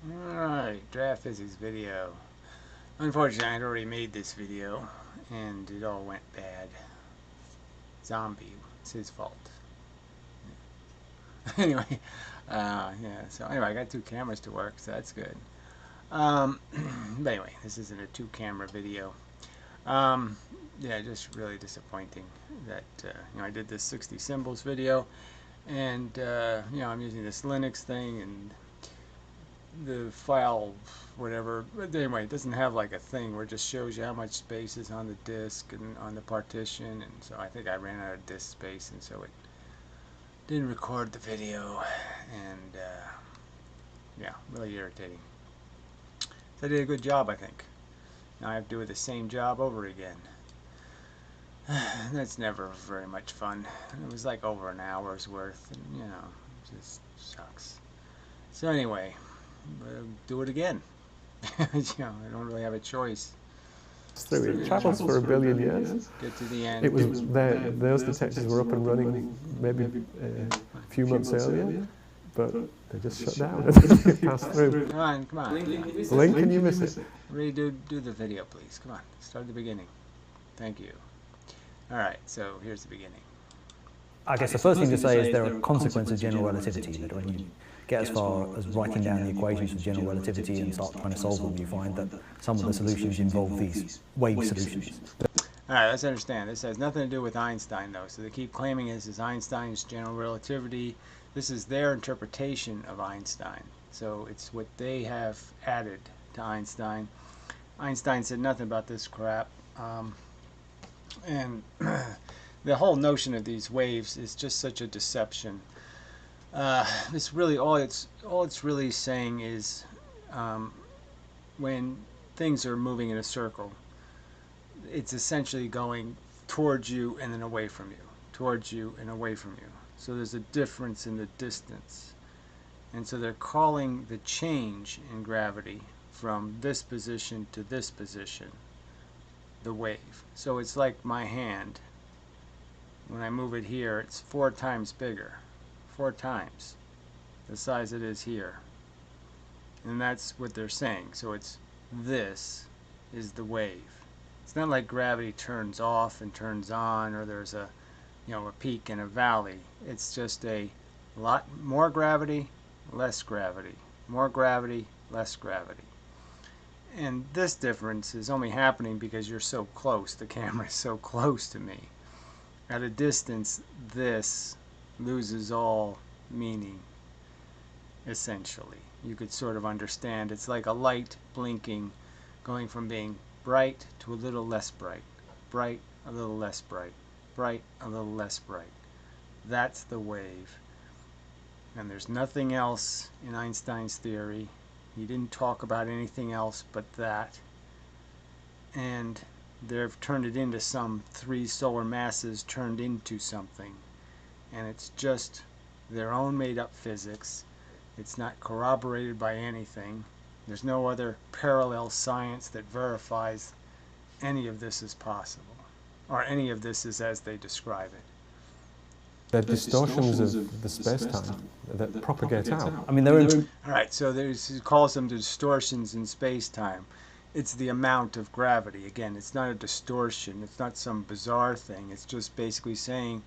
Alright, draft physics video. Unfortunately, I'd already made this video, and it all went bad. Zombie, it's his fault. Anyway, yeah, so anyway, I got two cameras to work, so that's good. But anyway, this isn't a two-camera video. Yeah, just really disappointing that, I did this 60 symbols video, and, I'm using this Linux thing, and the file, whatever, but anyway, it doesn't have like a thing where it just shows you how much space is on the disk and on the partition, and so I think I ran out of disk space, and so it didn't record the video, and yeah, really irritating. So I did a good job, I think. Now I have to do the same job over again. That's never very much fun. It was like over an hour's worth, and it just sucks. So anyway, do it again. I don't really have a choice. Through it travels for a billion years. Get to the end. It was there. Those detectors were up and running maybe a few months earlier, but they just shut down as you pass through. Come on. Link, can you miss it? Redo the video, please. Come on, start at the beginning. Thank you. All right, so here's the beginning. I guess the first thing to say is there are consequences of general relativity, that when you get as far as writing down the equations for general relativity and start trying to solve them, you find that some of the solutions involve these wave solutions. All right, let's understand. This has nothing to do with Einstein, though. So they keep claiming this is Einstein's general relativity. This is their interpretation of Einstein. So it's what they have added to Einstein. Einstein said nothing about this crap. And the whole notion of these waves is just such a deception. This really all it's really saying is when things are moving in a circle, it's essentially going towards you and then away from you, towards you and away from you. So there's a difference in the distance, and so they're calling the change in gravity from this position to this position the wave. So it's like my hand. When I move it here, it's 4 times bigger. 4 times the size it is here. And that's what they're saying. So it's this is the wave. It's not like gravity turns off and turns on, or there's a a peak and a valley. It's just a lot more gravity, less gravity. More gravity, less gravity. And this difference is only happening because you're so close. The camera is so close to me. At a distance, this loses all meaning, essentially. You could sort of understand. It's like a light blinking, going from being bright to a little less bright. Bright, a little less bright. Bright, a little less bright. That's the wave. And there's nothing else in Einstein's theory. He didn't talk about anything else but that. And they've turned it into some 3 solar masses turned into something. And it's just their own made-up physics. It's not corroborated by anything. There's no other parallel science that verifies any of this is possible, or any of this is as they describe it. They're distortions of the space-time that propagate out. I mean, they're All right, so he calls them distortions in space-time. It's the amount of gravity. Again, it's not a distortion. It's not some bizarre thing. It's just basically saying,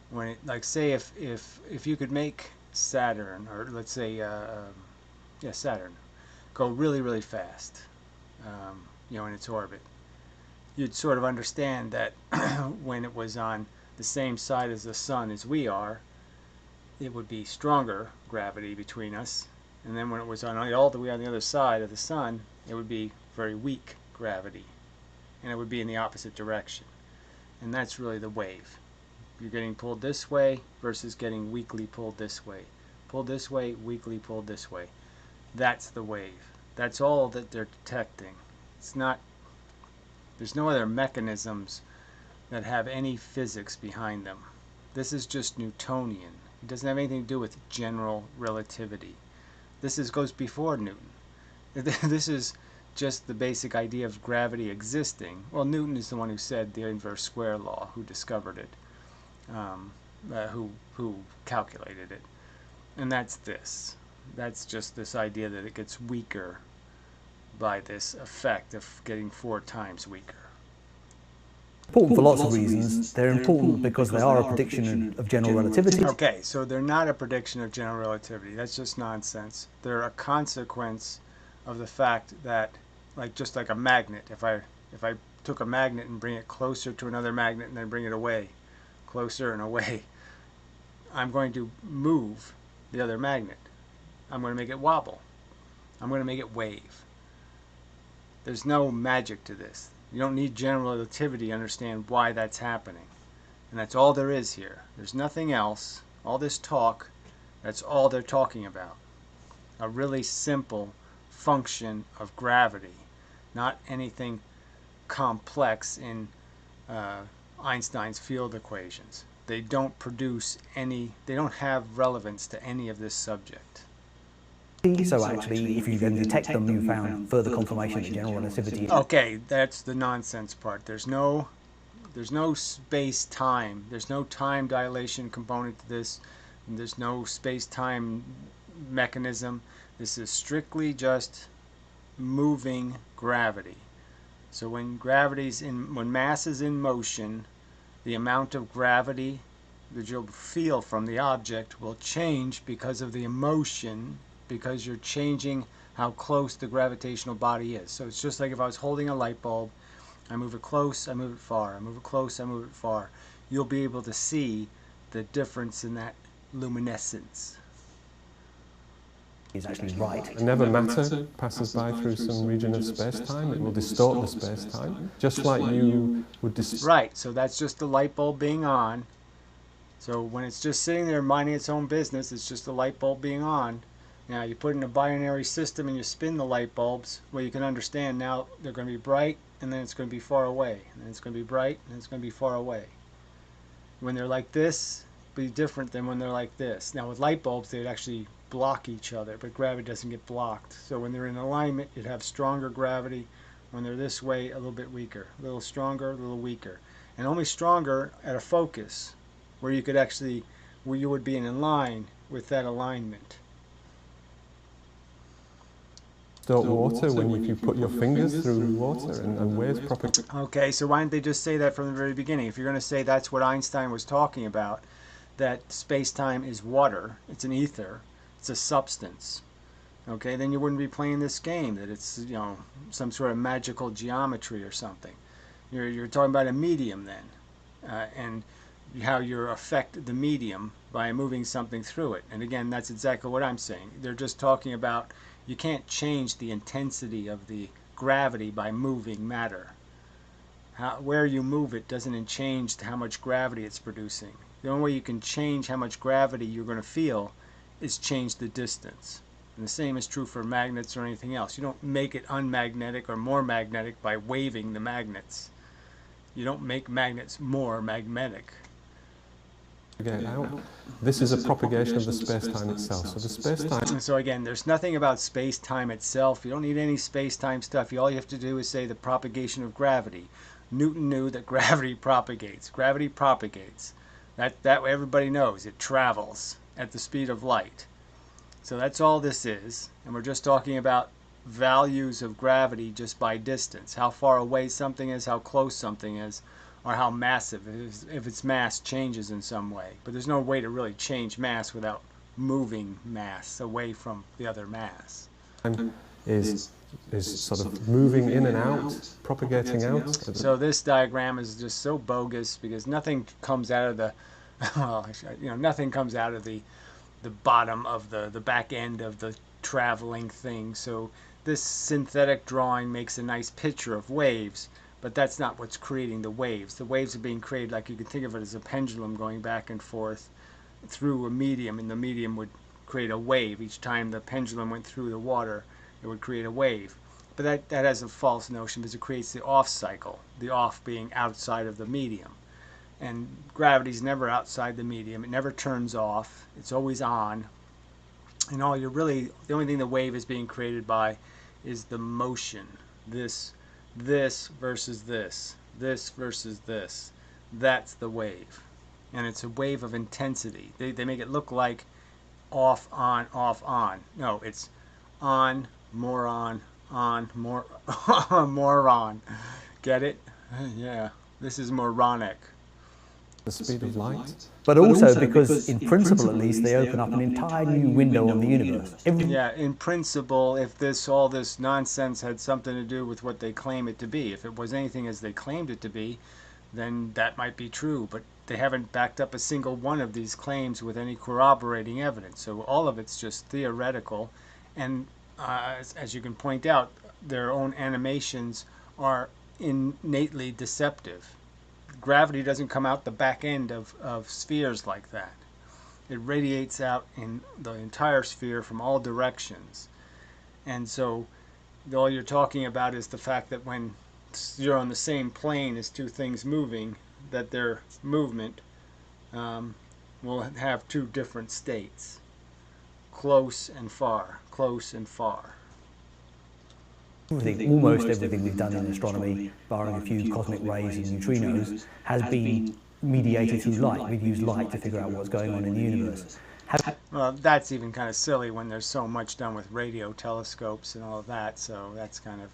when it, like, say if you could make Saturn, or let's say Saturn, go really, really fast, in its orbit, you'd sort of understand that when it was on the same side as the sun as we are, it would be stronger gravity between us, and then when it was on all the way on the other side of the sun, it would be very weak gravity, and it would be in the opposite direction. And that's really the wave. You're getting pulled this way versus getting weakly pulled this way. Pulled this way, weakly pulled this way. That's the wave. That's all that they're detecting. It's not, there's no other mechanisms that have any physics behind them. This is just Newtonian. It doesn't have anything to do with general relativity. This goes before Newton. This is just the basic idea of gravity existing. Well, Newton is the one who said the inverse square law, who discovered it, who calculated it. And that's this. That's just this idea that it gets weaker by this effect of getting 4 times weaker. Important for lots of reasons. They're important because they are a prediction of general relativity. Okay, so they're not a prediction of general relativity. That's just nonsense. They're a consequence of the fact that, just like a magnet, if I took a magnet and bring it closer to another magnet and then bring it away, closer and away, I'm going to move the other magnet. I'm going to make it wobble. I'm going to make it wave. There's no magic to this. You don't need general relativity to understand why that's happening. And that's all there is here. There's nothing else. All this talk, that's all they're talking about. A really simple function of gravity, not anything complex in Einstein's field equations. They don't produce any, they don't have relevance to any of this subject. So actually, if you then detect them, you found further confirmation that general relativity. Okay, that's the nonsense part. There's no space-time. There's no time dilation component to this. And there's no space-time mechanism. This is strictly just moving gravity. So when mass is in motion, the amount of gravity that you'll feel from the object will change because of the emotion, because you're changing how close the gravitational body is. So it's just like if I was holding a light bulb, I move it close, I move it far, I move it close, I move it far. You'll be able to see the difference in that luminescence. Is actually right. Whenever matter passes by through some region of space-time, it will distort the space-time, just like you would distort. Right, so that's just the light bulb being on. So when it's just sitting there minding its own business, it's just the light bulb being on. Now you put in a binary system and you spin the light bulbs, well, you can understand now they're going to be bright and then it's going to be far away, and then it's going to be bright and it's going to be far away. When they're like this, it'll be different than when they're like this. Now with light bulbs, they'd actually block each other, but gravity doesn't get blocked. So when they're in alignment, you'd have stronger gravity. When they're this way, a little bit weaker. A little stronger, a little weaker. And only stronger at a focus, where you would be in line with that alignment. Distort water when you put your fingers through water and waves propagate. Okay, so why didn't they just say that from the very beginning? If you're going to say that's what Einstein was talking about, that space-time is water, it's an ether, it's a substance, okay, then you wouldn't be playing this game, that it's, some sort of magical geometry or something. You're talking about a medium then, and how you affect the medium by moving something through it. And again, that's exactly what I'm saying. They're just talking about you can't change the intensity of the gravity by moving matter. Where you move it doesn't change how much gravity it's producing. The only way you can change how much gravity you're going to feel is change the distance. And the same is true for magnets or anything else. You don't make it unmagnetic or more magnetic by waving the magnets. You don't make magnets more magnetic. This is a propagation of the space-time itself. So the space-time. So again, there's nothing about space-time itself. You don't need any space-time stuff. All you have to do is say the propagation of gravity. Newton knew that gravity propagates. Gravity propagates. That everybody knows. It travels at the speed of light. So that's all this is. And we're just talking about values of gravity just by distance. How far away something is, how close something is, or how massive, if its mass changes in some way. But there's no way to really change mass without moving mass away from the other mass. Is sort of moving in and out, propagating out. So this diagram is just so bogus because nothing comes out of the, nothing comes out of the bottom of the back end of the traveling thing. So this synthetic drawing makes a nice picture of waves, but that's not what's creating the waves. The waves are being created, like you can think of it as a pendulum going back and forth through a medium, and the medium would create a wave. Each time the pendulum went through the water, it would create a wave. But that has a false notion because it creates the off cycle, the off being outside of the medium. And gravity's never outside the medium. It never turns off. It's always on. And the only thing the wave is being created by is the motion. This versus this versus this. That's the wave. And it's a wave of intensity. They make it look like off, on. No, it's on, more on, more, more on. Get it? Yeah, this is moronic. The speed of light. But also because, in principle at least, they open up an entire new window on the universe. Yeah, in principle, if all this nonsense had something to do with what they claim it to be, if it was anything as they claimed it to be, then that might be true. But they haven't backed up a single one of these claims with any corroborating evidence. So all of it's just theoretical. And as you can point out, their own animations are innately deceptive. Gravity doesn't come out the back end of spheres like that. It radiates out in the entire sphere from all directions. And so all you're talking about is the fact that when you're on the same plane as two things moving, that their movement will have two different states, close and far, close and far. Almost everything we've done in astronomy, barring a few cosmic rays and neutrinos, has been mediated through light. We've used light to figure out what's going on in the universe. Well, that's even kind of silly when there's so much done with radio telescopes and all of that, so that's kind of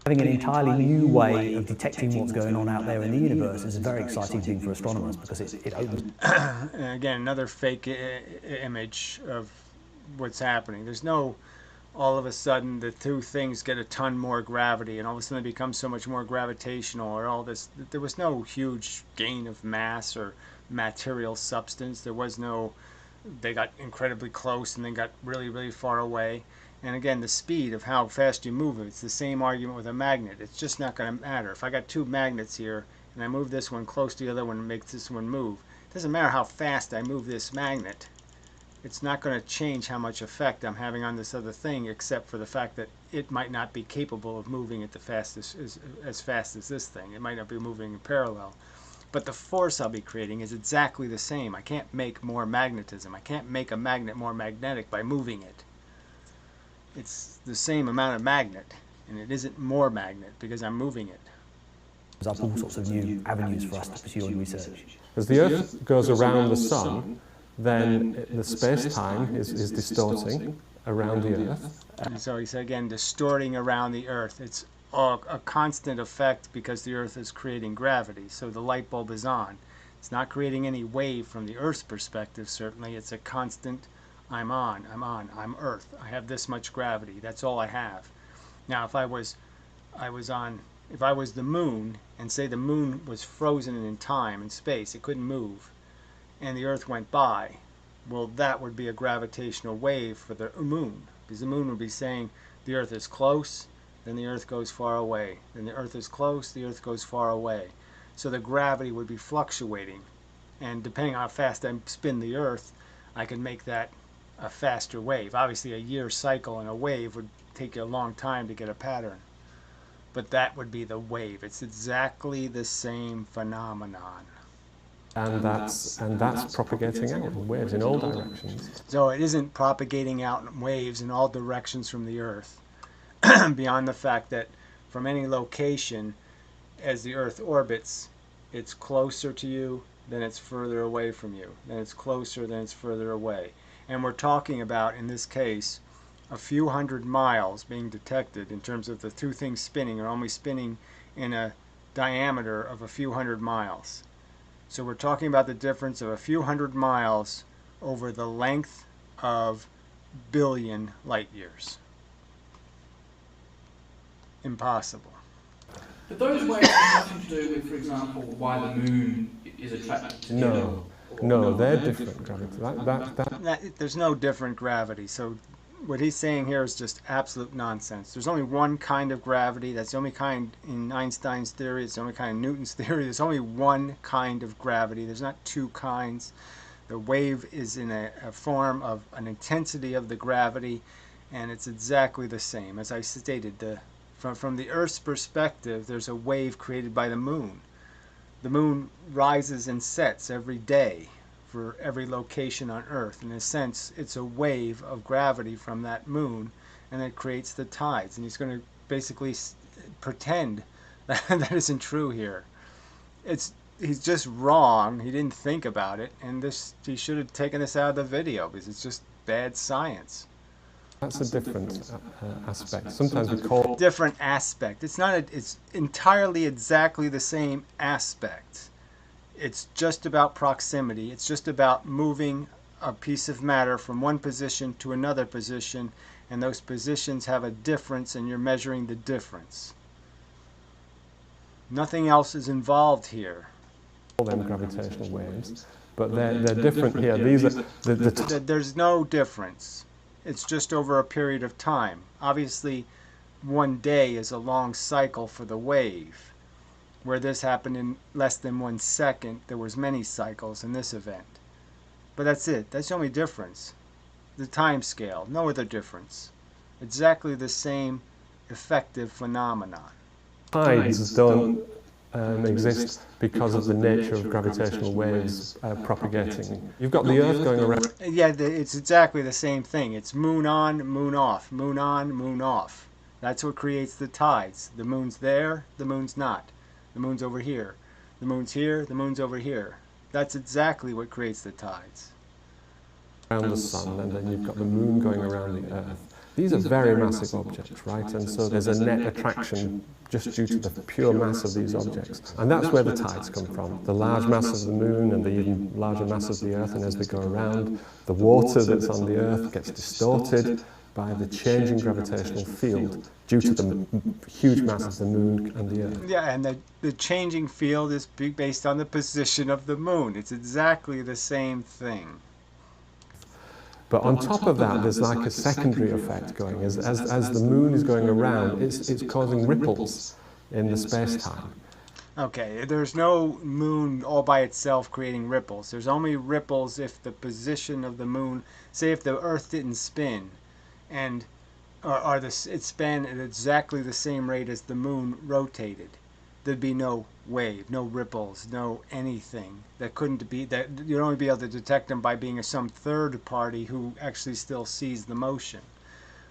Having an entirely new way of detecting what's going on out there in the universe is a very exciting thing for astronomers because it opens. And again, another fake image of what's happening. There's no all of a sudden the two things get a ton more gravity and all of a sudden they become so much more gravitational or all this. There was no huge gain of mass or material substance. There was no, they got incredibly close and then got really, really far away. And again, the speed of how fast you move, it's the same argument with a magnet. It's just not going to matter. If I got two magnets here and I move this one close to the other one and make this one move, it doesn't matter how fast I move this magnet. It's not going to change how much effect I'm having on this other thing, except for the fact that it might not be capable of moving at the fastest as fast as this thing. It might not be moving in parallel. But the force I'll be creating is exactly the same. I can't make more magnetism. I can't make a magnet more magnetic by moving it. It's the same amount of magnet, and it isn't more magnet because I'm moving it. There's all sorts of new avenues for us to pursue in research. As the Earth goes around the Sun, then the space-time is distorting around the Earth. And so he's again distorting around the Earth. It's a constant effect because the Earth is creating gravity. So the light bulb is on. It's not creating any wave from the Earth's perspective, certainly. It's a constant, I'm on, I'm Earth. I have this much gravity. That's all I have. Now, if I was the moon, and say the moon was frozen in time and space, it couldn't move, and the Earth went by, well, that would be a gravitational wave for the moon, because the moon would be saying the Earth is close, then the Earth goes far away, then the Earth is close, the Earth goes far away. So the gravity would be fluctuating, and depending on how fast I spin the Earth, I can make that a faster wave. Obviously, a year cycle in a wave would take you a long time to get a pattern, but that would be the wave. It's exactly the same phenomenon. And that's propagating out in waves in all directions. So it isn't propagating out in waves in all directions from the Earth, beyond the fact that from any location, as the Earth orbits, it's closer to you, then it's further away from you. Then it's closer, then it's further away. And we're talking about, in this case, a few hundred miles being detected in terms of the two things spinning are only spinning in a diameter of a few hundred miles. So we're talking about the difference of a few hundred miles over the length of billion light years. Impossible. But those waves have nothing to do with, for example, why the moon is attracted to the Earth. No, they're different gravity. There's no different gravity. So what he's saying here is just absolute nonsense. There's only one kind of gravity. That's the only kind in Einstein's theory. It's the only kind in Newton's theory. There's only one kind of gravity. There's not two kinds. The wave is in a form of an intensity of the gravity, and it's exactly the same. As I stated, from the Earth's perspective, there's a wave created by the moon. The moon rises and sets every day for every location on Earth. In a sense, it's a wave of gravity from that moon, and it creates the tides. And he's going to basically pretend that that isn't true here. He's just wrong. He didn't think about it, and he should have taken this out of the video because it's just bad science. That's a different aspect. Sometimes we call Different aspect. It's not. It's entirely exactly the same aspect. It's just about proximity. It's just about moving a piece of matter from one position to another position, and those positions have a difference, and you're measuring the difference. Nothing else is involved here. them gravitational waves, but they're different here. These are There's no difference. It's just over a period of time. Obviously, one day is a long cycle for the wave. Where this happened in less than 1 second, there was many cycles in this event. But that's it. That's the only difference. The time scale. No other difference. Exactly the same effective phenomenon. tides don't exist because of the nature of gravitational waves propagating. You've got the Earth going around. Yeah, it's exactly the same thing. It's moon on, moon off, moon on, moon off. That's what creates the tides. The moon's there, the moon's not. The moon's over here. The moon's here, the moon's over here. That's exactly what creates the tides. Around the sun, and then you've got the moon going around the Earth. These are very massive objects, right? And so there's a net attraction just due to the pure mass of these objects. And that's where the tides come from. The large mass of the moon and the even larger mass of the Earth, and as they go around, the water that's on the Earth gets distorted by the changing gravitational field due to the huge mass of the moon and the Earth. Yeah, and the changing field is based on the position of the moon. It's exactly the same thing. But on top of that, there's like a secondary effect going. As the moon is going around, it's causing ripples in the space-time. Okay, there's no moon all by itself creating ripples. There's only ripples if the position of the moon, say if the Earth didn't spin, and it spun at exactly the same rate as the moon rotated, there'd be no wave, no ripples, no anything. That couldn't be, that you'd only be able to detect them by being some third party who actually still sees the motion.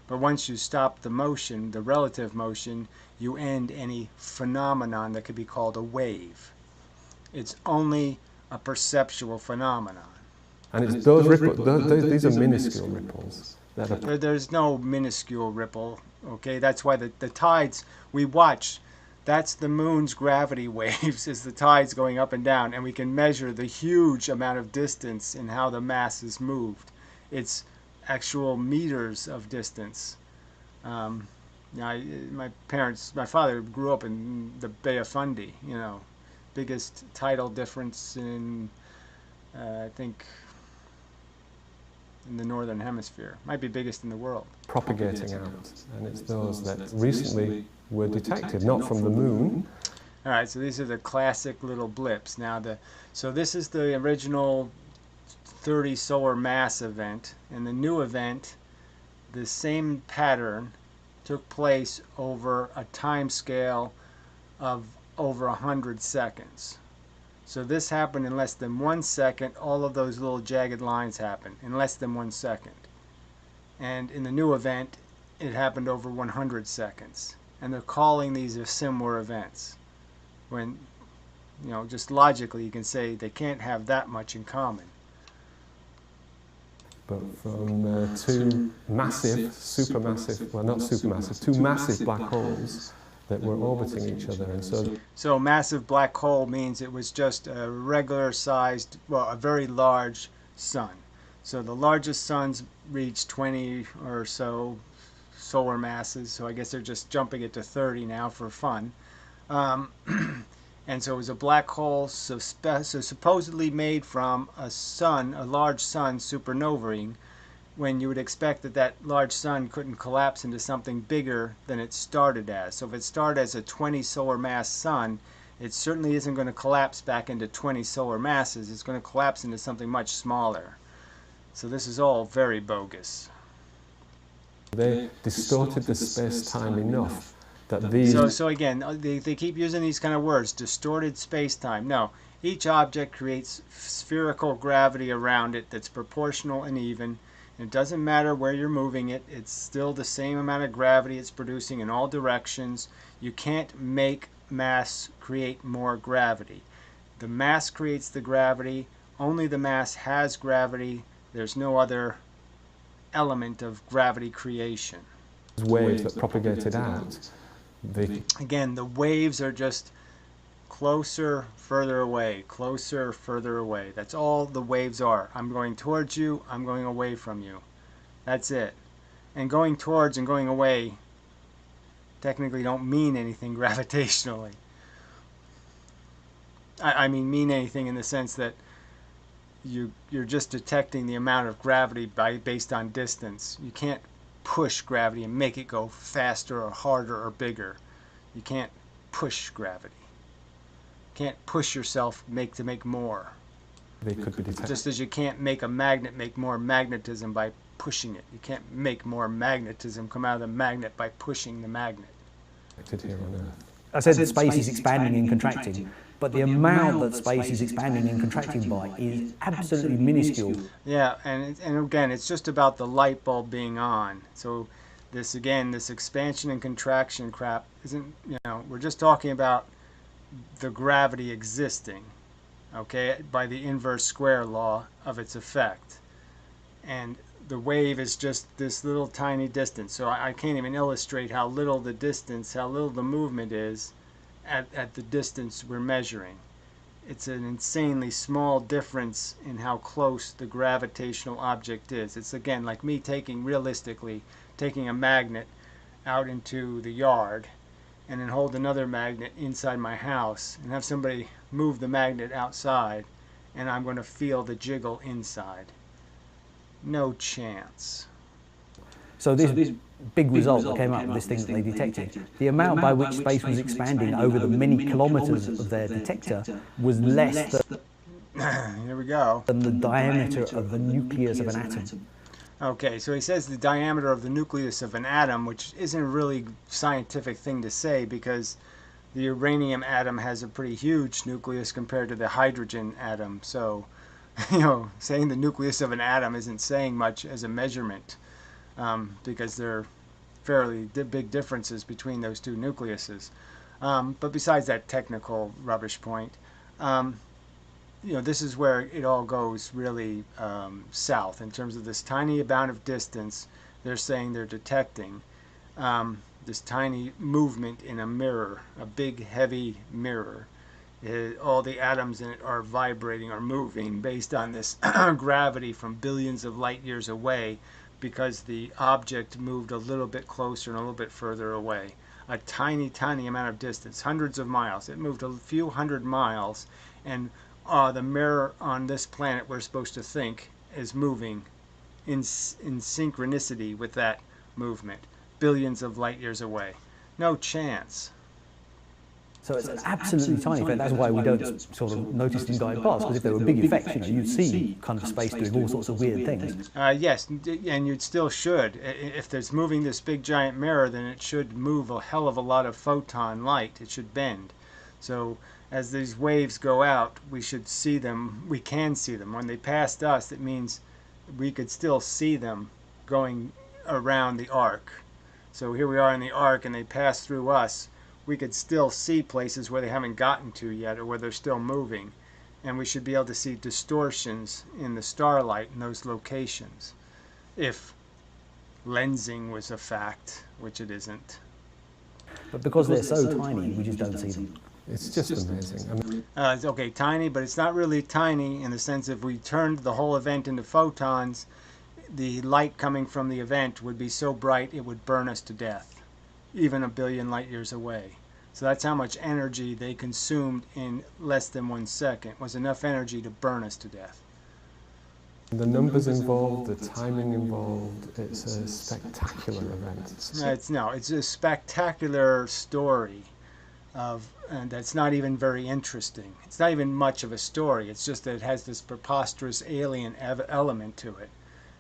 But once you stop the motion, the relative motion, you end any phenomenon that could be called a wave. It's only a perceptual phenomenon. And it's those ripples, these are minuscule ripples. There's no minuscule ripple, okay? That's why the tides we watch, that's the moon's gravity waves, is the tides going up and down, and we can measure the huge amount of distance in how the mass is moved. It's actual meters of distance. My father grew up in the Bay of Fundy, biggest tidal difference in, I think, in the northern hemisphere. Might be biggest in the world. Propagating out, and it's those that recently were detected, not from the moon. All right, so these are the classic little blips. Now, so this is the original 30 solar mass event. In the new event, the same pattern took place over a time scale of over 100 seconds. So this happened in less than 1 second. All of those little jagged lines happened in less than 1 second. And in the new event, it happened over 100 seconds. And they're calling these similar events. When, just logically you can say they can't have that much in common. But from two massive, supermassive, well not supermassive, two massive black holes that were orbiting each other. And so massive black hole means it was just a regular sized, a very large sun. So the largest suns reach 20 or so solar masses, so I guess they're just jumping it to 30 now for fun. And so it was a black hole so supposedly made from a sun, a large sun supernovaing, when you would expect that large sun couldn't collapse into something bigger than it started as. So if it started as a 20 solar mass sun, it certainly isn't going to collapse back into 20 solar masses. It's going to collapse into something much smaller. So this is all very bogus. They distorted the space-time enough that these... So again, they keep using these kind of words, distorted space-time. No, each object creates spherical gravity around it that's proportional and even. It doesn't matter where you're moving it. It's still the same amount of gravity it's producing in all directions. You can't make mass create more gravity. The mass creates the gravity. Only the mass has gravity. There's no other element of gravity creation. Waves that propagated out, Again, the waves are just closer, further away, closer, further away. That's all the waves are. I'm going towards you, I'm going away from you. That's it. And going towards and going away technically don't mean anything gravitationally. I mean anything in the sense that you're just detecting the amount of gravity based on distance. You can't push gravity and make it go faster or harder or bigger. You can't push gravity. You can't push yourself to make more. they could be detected. Just as you can't make a magnet make more magnetism by pushing it. You can't make more magnetism come out of the magnet by pushing the magnet. Here on Earth. I said that space is expanding and contracting, but the amount that space is expanding and contracting by is absolutely minuscule. Yeah, and again, it's just about the light bulb being on. So this expansion and contraction crap isn't, we're just talking about the gravity existing, okay, by the inverse square law of its effect. And the wave is just this little tiny distance. So I can't even illustrate how little the distance, how little the movement is at the distance we're measuring. It's an insanely small difference in how close the gravitational object is. It's again like me realistically taking a magnet out into the yard and then hold another magnet inside my house and have somebody move the magnet outside and I'm going to feel the jiggle inside. No chance. So this big result that came out of this thing that they detected, the amount by which space was expanding over the many kilometers of their detector was less Here we go. than the diameter of the nucleus of an atom. Okay, so he says the diameter of the nucleus of an atom, which isn't a really scientific thing to say because the uranium atom has a pretty huge nucleus compared to the hydrogen atom. So, saying the nucleus of an atom isn't saying much as a measurement because there are fairly big differences between those two nucleuses. But besides that technical rubbish point, this is where it all goes really south in terms of this tiny amount of distance they're saying they're detecting. This tiny movement in a mirror, a big heavy mirror. All the atoms in it are vibrating or moving based on this gravity from billions of light years away because the object moved a little bit closer and a little bit further away. A tiny, tiny amount of distance, hundreds of miles. It moved a few hundred miles, and the mirror on this planet we're supposed to think is moving in synchronicity with that movement, billions of light years away. No chance. So it's absolutely tiny. In fact, that's why we don't sort of notice them going past, because if there were big effects, you'd see kind of space doing all sorts of weird things. Yes, and you still should. If there's moving this big giant mirror, then it should move a hell of a lot of photon light. It should bend. So as these waves go out, we should see them. We can see them. When they passed us, it means we could still see them going around the arc. So here we are in the arc, and they pass through us. We could still see places where they haven't gotten to yet or where they're still moving. And we should be able to see distortions in the starlight in those locations if lensing was a fact, which it isn't. But because they're so tiny, we just don't see them. It's just amazing. I mean, It's okay, tiny, but it's not really tiny in the sense if we turned the whole event into photons, the light coming from the event would be so bright it would burn us to death, even a billion light years away. So that's how much energy they consumed in less than 1 second, was enough energy to burn us to death. the numbers involved, the timing involved, it's a spectacular event. It's a spectacular story and that's not even very interesting. It's not even much of a story. It's just that it has this preposterous alien element to it.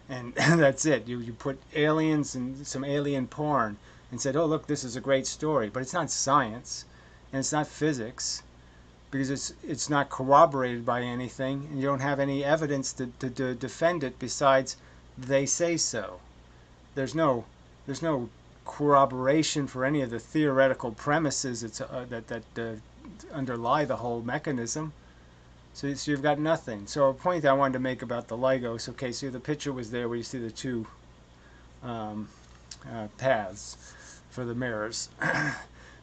And that's it. You put aliens and some alien porn and said, oh, look, this is a great story. But it's not science, and it's not physics, because it's not corroborated by anything, and you don't have any evidence to defend it besides they say so. There's no corroboration for any of the theoretical premises that underlie the whole mechanism. So you've got nothing. So a point I wanted to make about the LIGOs, okay, so the picture was there where you see the two paths for the mirrors.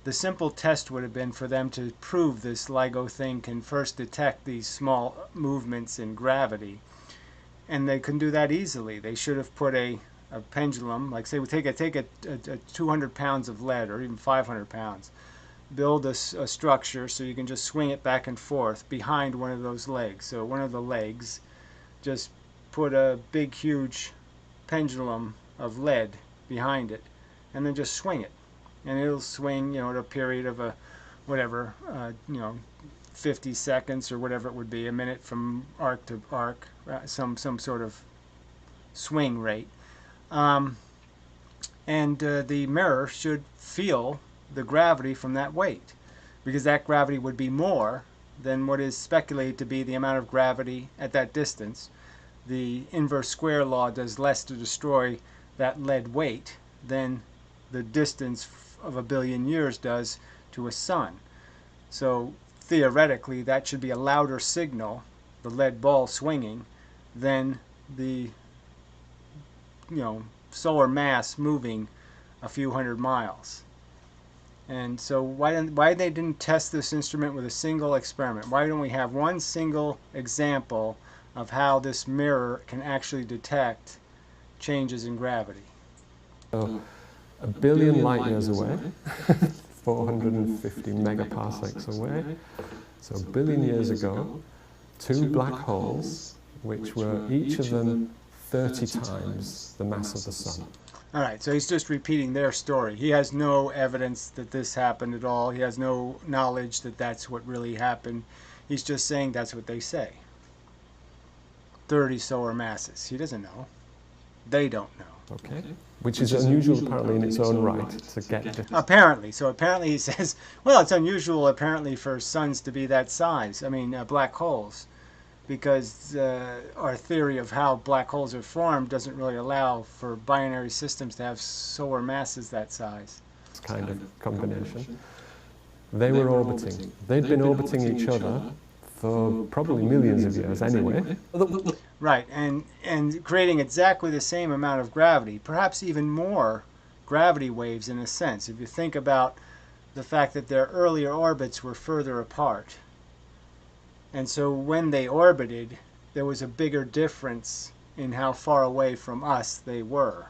The simple test would have been for them to prove this LIGO thing can first detect these small movements in gravity, and they couldn't do that easily. They should have put a pendulum, like say we take a 200 pounds of lead, or even 500 pounds, build a structure so you can just swing it back and forth behind one of those legs. So one of the legs, just put a big huge pendulum of lead behind it, and then just swing it, and it'll swing, at a period of 50 seconds or whatever it would be, a minute from arc to arc, some sort of swing rate, and the mirror should feel the gravity from that weight, because that gravity would be more than what is speculated to be the amount of gravity at that distance. The inverse square law does less to destroy that lead weight than the distance of 1 billion years does to a sun. So theoretically, that should be a louder signal, the lead ball swinging, than the solar mass moving a few hundred miles. And so why they didn't test this instrument with a single experiment? Why don't we have one single example of how this mirror can actually detect changes in gravity? So, 1 billion light years away, 450 megaparsecs away. So 1 billion years ago, 2 black holes, which were each of them 30 times the mass of the sun. All right, so he's just repeating their story. He has no evidence that this happened at all. He has no knowledge that that's what really happened. He's just saying that's what they say. 30 solar masses. He doesn't know. They don't know. Okay. Which is unusual apparently in its own right to get... Apparently. So apparently he says, well, it's unusual apparently for suns to be that size. I mean, black holes. Because our theory of how black holes are formed doesn't really allow for binary systems to have solar masses that size. Kind of combination. They were orbiting. They'd been orbiting each other for probably millions of years anyway. Right, and creating exactly the same amount of gravity, perhaps even more gravity waves in a sense. If you think about the fact that their earlier orbits were further apart. And so when they orbited, there was a bigger difference in how far away from us they were.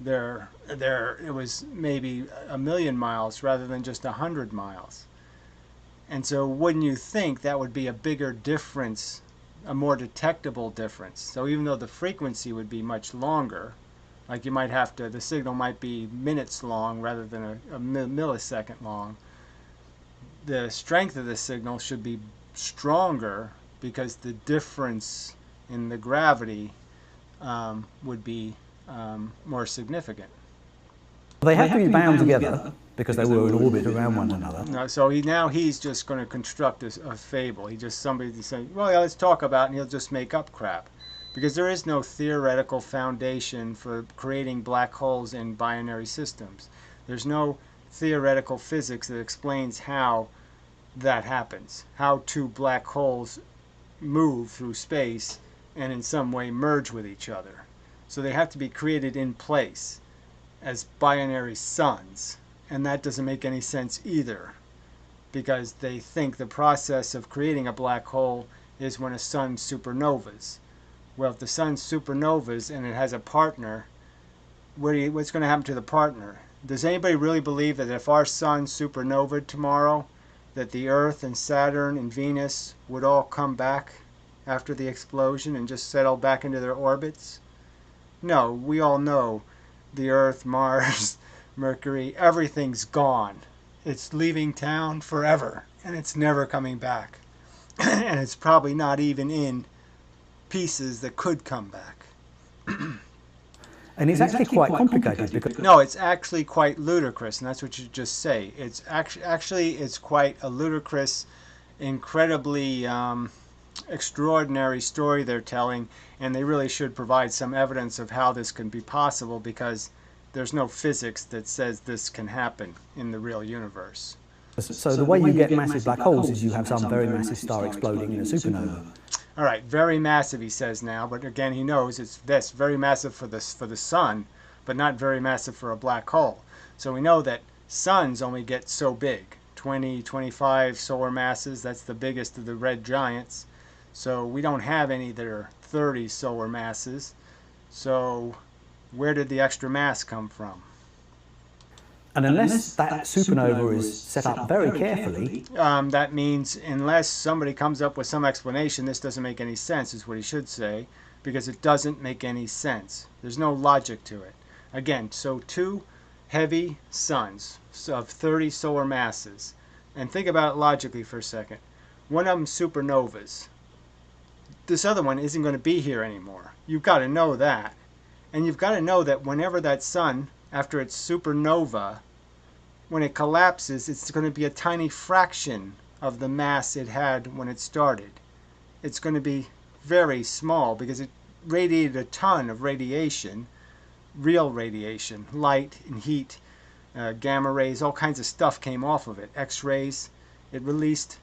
It was maybe 1 million miles rather than just 100 miles. And so wouldn't you think that would be a bigger difference, a more detectable difference? So even though the frequency would be much longer, like you might have to, the signal might be minutes long rather than a millisecond long, the strength of the signal should be stronger because the difference in the gravity would be more significant. They have to be bound together because they were in orbit around one another. No, so he's just going to construct a fable. Somebody's saying, well, yeah, let's talk about it, and he'll just make up crap. Because there is no theoretical foundation for creating black holes in binary systems. There's no theoretical physics that explains how that happens, how 2 black holes move through space and in some way merge with each other. So they have to be created in place as binary suns, and that doesn't make any sense either, because they think the process of creating a black hole is when a sun supernovas. Well, if the sun supernovas and it has a partner, what's going to happen to the partner? Does anybody really believe that if our sun supernovaed tomorrow, that the Earth and Saturn and Venus would all come back after the explosion and just settle back into their orbits? No, we all know the Earth, Mars, Mercury, everything's gone. It's leaving town forever, and it's never coming back. And it's probably not even in pieces that could come back. And it's actually quite complicated because... No, it's actually quite ludicrous, and that's what you just say. It's actually it's quite a ludicrous, incredibly extraordinary story they're telling, and they really should provide some evidence of how this can be possible, because there's no physics that says this can happen in the real universe. So the way you get massive black holes is you have some very massive star exploding in a supernova. All right, very massive, he says now, but again, he knows it's this very massive for the sun, but not very massive for a black hole. So we know that suns only get so big, 20, 25 solar masses. That's the biggest of the red giants. So we don't have any that are 30 solar masses. So where did the extra mass come from? And unless that supernova is set up very carefully, that means unless somebody comes up with some explanation, this doesn't make any sense, is what he should say, because it doesn't make any sense. There's no logic to it. Again, so two heavy suns of 30 solar masses. And think about it logically for a second. One of them supernovas. This other one isn't going to be here anymore. You've got to know that. And you've got to know that whenever that sun, after its supernova, when it collapses, it's going to be a tiny fraction of the mass it had when it started. It's going to be very small because it radiated a ton of radiation, real radiation, light and heat, gamma rays, all kinds of stuff came off of it, X-rays. It released,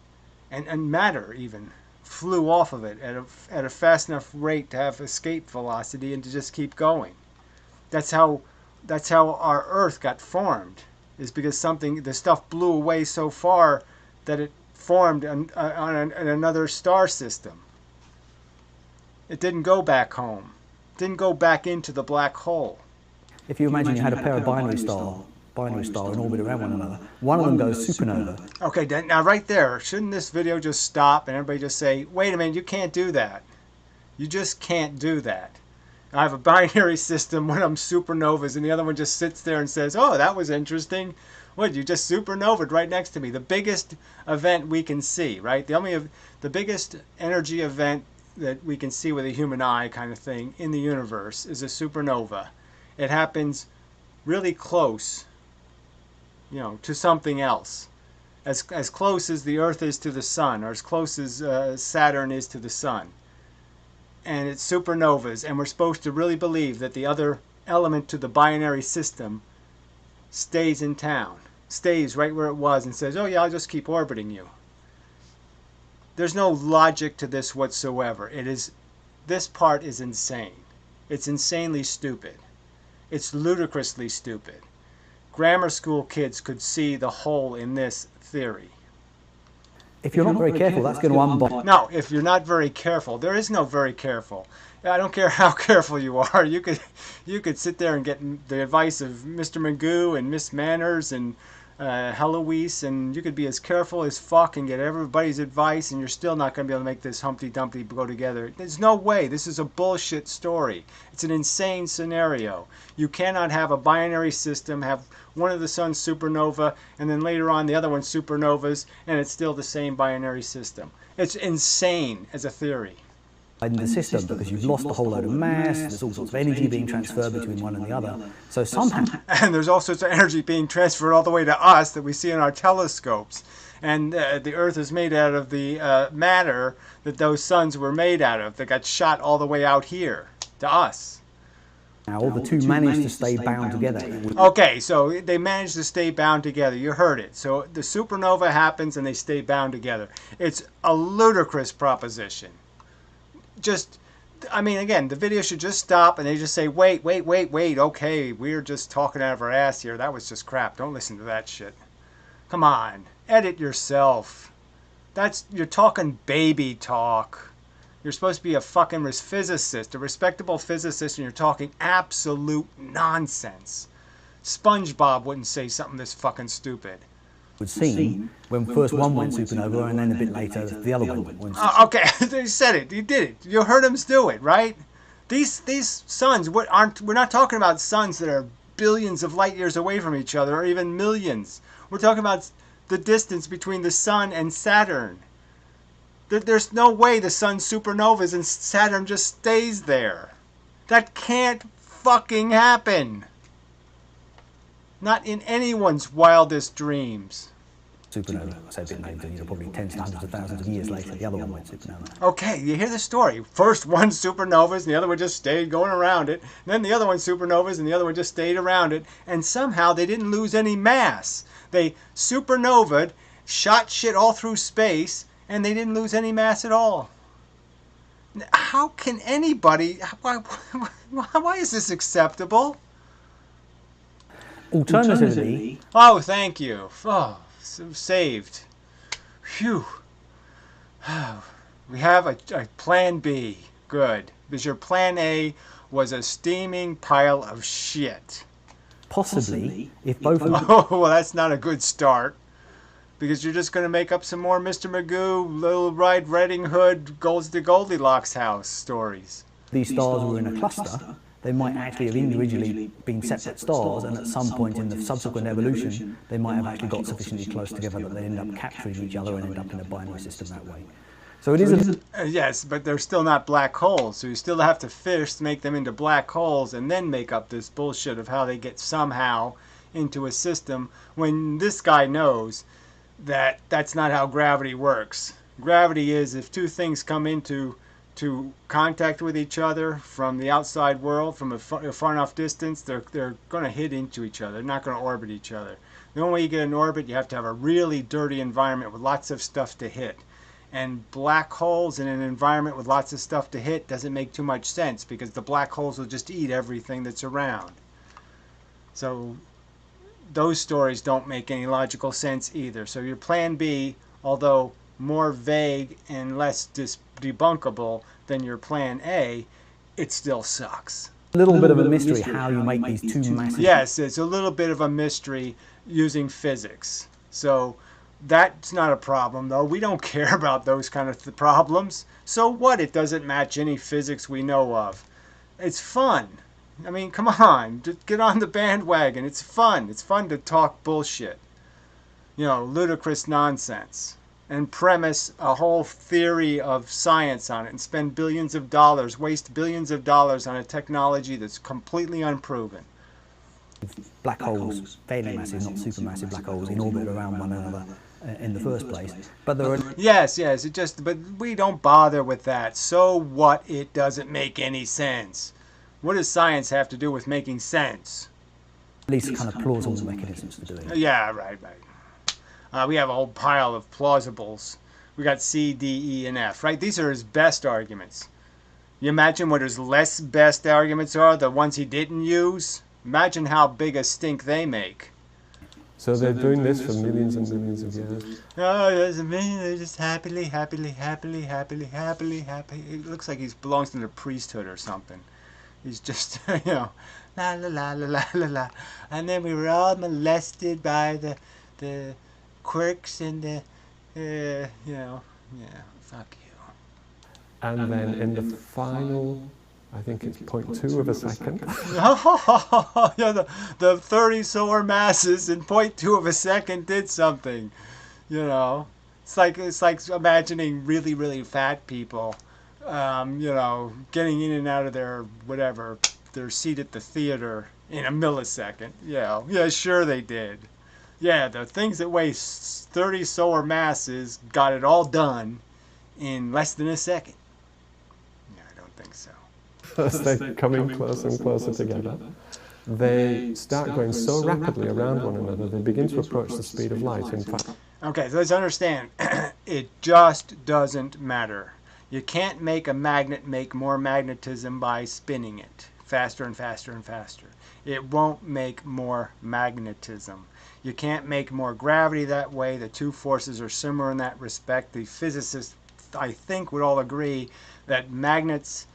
and matter even flew off of it at a fast enough rate to have escape velocity and to just keep going. That's how our Earth got formed, is because the stuff blew away so far that it formed on another star system. It didn't go back home. It didn't go back into the black hole. if you imagine you had a pair of binary star in orbit around one another, one of them goes supernova. Okay, now right there, shouldn't this video just stop and everybody just say, wait a minute, you can't do that. You just can't do that. I have a binary system, one of them supernovas, and the other one just sits there and says, oh, that was interesting. What, you just supernovaed right next to me. The biggest event we can see, right? The biggest energy event that we can see with a human eye kind of thing in the universe is a supernova. It happens really close, to something else. As close as the Earth is to the sun, or as close as Saturn is to the sun. And it's supernovas, and we're supposed to really believe that the other element to the binary system stays in town, stays right where it was, and says, oh yeah, I'll just keep orbiting you. There's no logic to this whatsoever. This part is insane. It's insanely stupid. It's ludicrously stupid. Grammar school kids could see the hole in this theory. If you're not very careful, that's going to unbind. No, if you're not very careful, there is no very careful. I don't care how careful you are. You could sit there and get the advice of Mr. Magoo and Miss Manners and Heloise, and you could be as careful as fuck and get everybody's advice, and you're still not going to be able to make this Humpty Dumpty go together. There's no way. This is a bullshit story. It's an insane scenario. You cannot have a binary system, have one of the suns supernova, and then later on the other one supernovas, and it's still the same binary system. It's insane as a theory. In the system, because you've lost a whole load of mass, there's all sorts of energy being transferred between one and the other. So somehow... And there's all sorts of energy being transferred all the way to us that we see in our telescopes. And the Earth is made out of the matter that those suns were made out of, that got shot all the way out here to us. Now the two managed to stay bound together. Okay, so they managed to stay bound together. You heard it. So the supernova happens and they stay bound together. It's a ludicrous proposition. Again, the video should just stop and they just say, wait, okay, we're just talking out of our ass here. That was just crap. Don't listen to that shit. Come on, edit yourself. You're talking baby talk. You're supposed to be a fucking physicist, a respectable physicist, and you're talking absolute nonsense. SpongeBob wouldn't say something this fucking stupid. Was seen when first one went supernova and then a bit later the other one went. Okay, you said it. You did it. You heard him do it, right? These suns, we're not talking about suns that are billions of light years away from each other, or even millions. We're talking about the distance between the sun and Saturn. There's no way the sun supernovas and Saturn just stays there. That can't fucking happen. Not in anyone's wildest dreams. Supernova, I say a bit later, probably tens to hundreds of thousands of years later, the other one went supernova. Okay, you hear the story. First one supernovas and the other one just stayed going around it. And then the other one supernovas and the other one just stayed around it. And somehow they didn't lose any mass. They supernovaed, shot shit all through space, and they didn't lose any mass at all. How can anybody? Why is this acceptable? Alternatively, Oh, thank you. Oh, saved. Phew. We have a plan B. Good. Because your plan A was a steaming pile of shit. possibly, if both of Oh, well, that's not a good start. Because you're just going to make up some more Mr. Magoo, Little Red Riding Hood, goes to Goldilocks house stories. these stars were in a cluster, they might actually have individually been separate stars, and at some point in the subsequent evolution, they might have actually got sufficiently close together that they end up capturing each other and end up in a binary system that way. So it is Yes, but they're still not black holes, so you still have to first make them into black holes and then make up this bullshit of how they get somehow into a system when this guy knows that that's not how gravity works. Gravity is if two things come into contact with each other from the outside world, from a far enough distance, they're going to hit into each other. They're not going to orbit each other. The only way you get an orbit, you have to have a really dirty environment with lots of stuff to hit. And black holes in an environment with lots of stuff to hit doesn't make too much sense because the black holes will just eat everything that's around. So those stories don't make any logical sense either. So your plan B, although more vague and less debunkable than your plan A, it still sucks. a little bit of a mystery how you make these two massive... Yes, it's a little bit of a mystery using physics. So that's not a problem, though. We don't care about those kind of problems. So what? It doesn't match any physics we know of. It's fun. I mean, come on. Just get on the bandwagon. It's fun. It's fun to talk bullshit. You know, ludicrous nonsense. And premise a whole theory of science on it and spend billions of dollars, waste billions of dollars on a technology that's completely unproven. black holes, fairly massive, not supermassive black holes, in orbit around one another in the first place. But there are Yes, but we don't bother with that. So what? It doesn't make any sense. What does science have to do with making sense? at least kind of plausible mechanisms for doing it. Yeah, right. We have a whole pile of plausibles. We got C, D, E, and F, right? These are his best arguments. You imagine what his less best arguments are, the ones he didn't use? Imagine how big a stink they make. So they're doing this for millions and millions of years. Oh, doesn't mean they're just happy. It looks like he belongs to the priesthood or something. He's just, la la la la la la la. And then we were all molested by the quirks and fuck you. And then in the final, I think it's 0.2 of a second. Yeah, the 30 solar masses in 0.2 of a second did something. You know, it's like imagining really, really fat people, getting in and out of their seat at the theater in a millisecond. Yeah, sure they did. Yeah, the things that weigh 30 solar masses got it all done in less than a second. Yeah, I don't think so. As they're coming closer and closer together, they start going so rapidly around one another, they begin to approach the speed of light, in fact. Okay, so let's understand. It just doesn't matter. You can't make a magnet make more magnetism by spinning it faster and faster and faster. It won't make more magnetism. You can't make more gravity that way. The two forces are similar in that respect. The physicists, I think, would all agree that magnets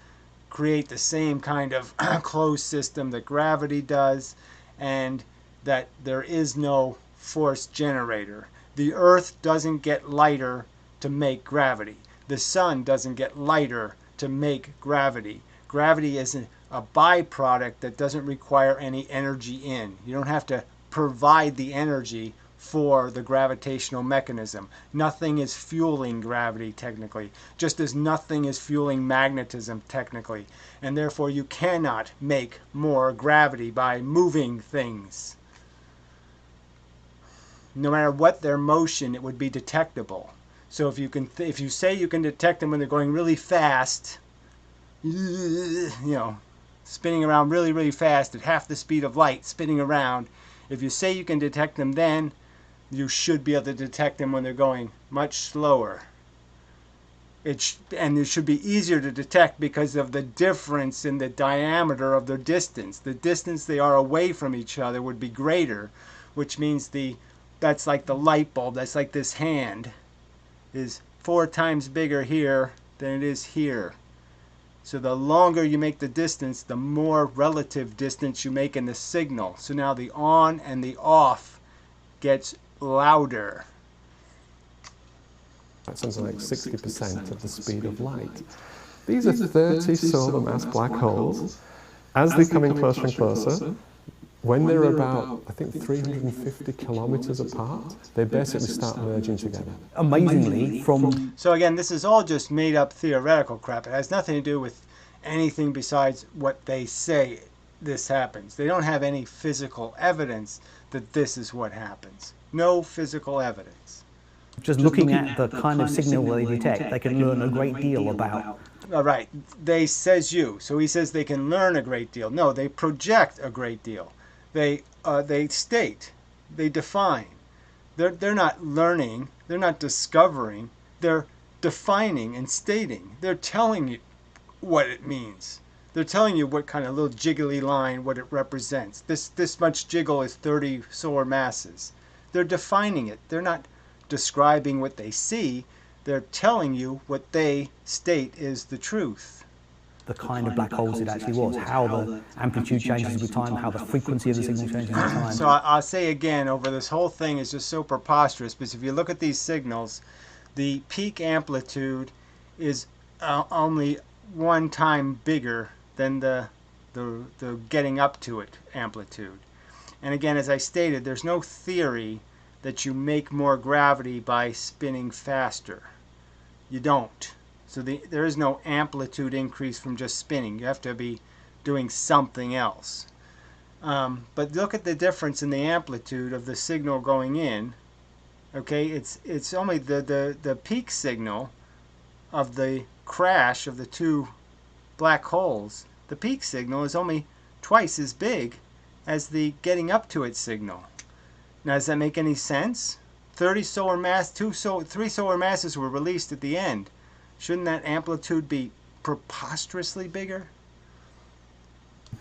create the same kind of closed system that gravity does, and that there is no force generator. The Earth doesn't get lighter to make gravity. The sun doesn't get lighter to make gravity. Gravity is a byproduct that doesn't require any energy in. You don't have to provide the energy for the gravitational mechanism. Nothing is fueling gravity technically, just as nothing is fueling magnetism technically. And therefore you cannot make more gravity by moving things. No matter what their motion, it would be detectable. So if you say you can detect them when they're going really fast, spinning around really, really fast at half the speed of light, spinning around, if you say you can detect them then, you should be able to detect them when they're going much slower. And it should be easier to detect because of the difference in the diameter of the distance. The distance they are away from each other would be greater, which means that's like the light bulb. That's like this hand is 4 times bigger here than it is here. So the longer you make the distance, the more relative distance you make in the signal. So now the on and the off gets louder. Something like 60% of the speed of light. These are 30 solar mass black holes. As they come in closer and closer, when they're about, I think, 350 kilometers apart, they basically start merging together. Amazingly, from... So again, this is all just made up theoretical crap. It has nothing to do with anything besides what they say this happens. They don't have any physical evidence that this is what happens. No physical evidence. Just looking at the kind of signal they detect, they can learn a great deal about. All right, they says you. So he says they can learn a great deal. No, they project a great deal. They state, they define. They're not learning. They're not discovering. They're defining and stating. They're telling you what it means. They're telling you what kind of little jiggly line, what it represents. This much jiggle is 30 solar masses. They're defining it. They're not describing what they see. They're telling you what they state is the truth. The kind of black holes it actually was, how the amplitude changes with time, how the frequency of the signal changes with time. So I'll say again, over this whole thing is just so preposterous, because if you look at these signals, the peak amplitude is only 1 time bigger than the getting up to it amplitude. And again, as I stated, there's no theory that you make more gravity by spinning faster. You don't. So there is no amplitude increase from just spinning. You have to be doing something else. But look at the difference in the amplitude of the signal going in. Okay, it's only the peak signal of the crash of the 2 black holes. The peak signal is only twice as big as the getting up to it signal. Now, does that make any sense? 3 solar masses were released at the end. Shouldn't that amplitude be preposterously bigger?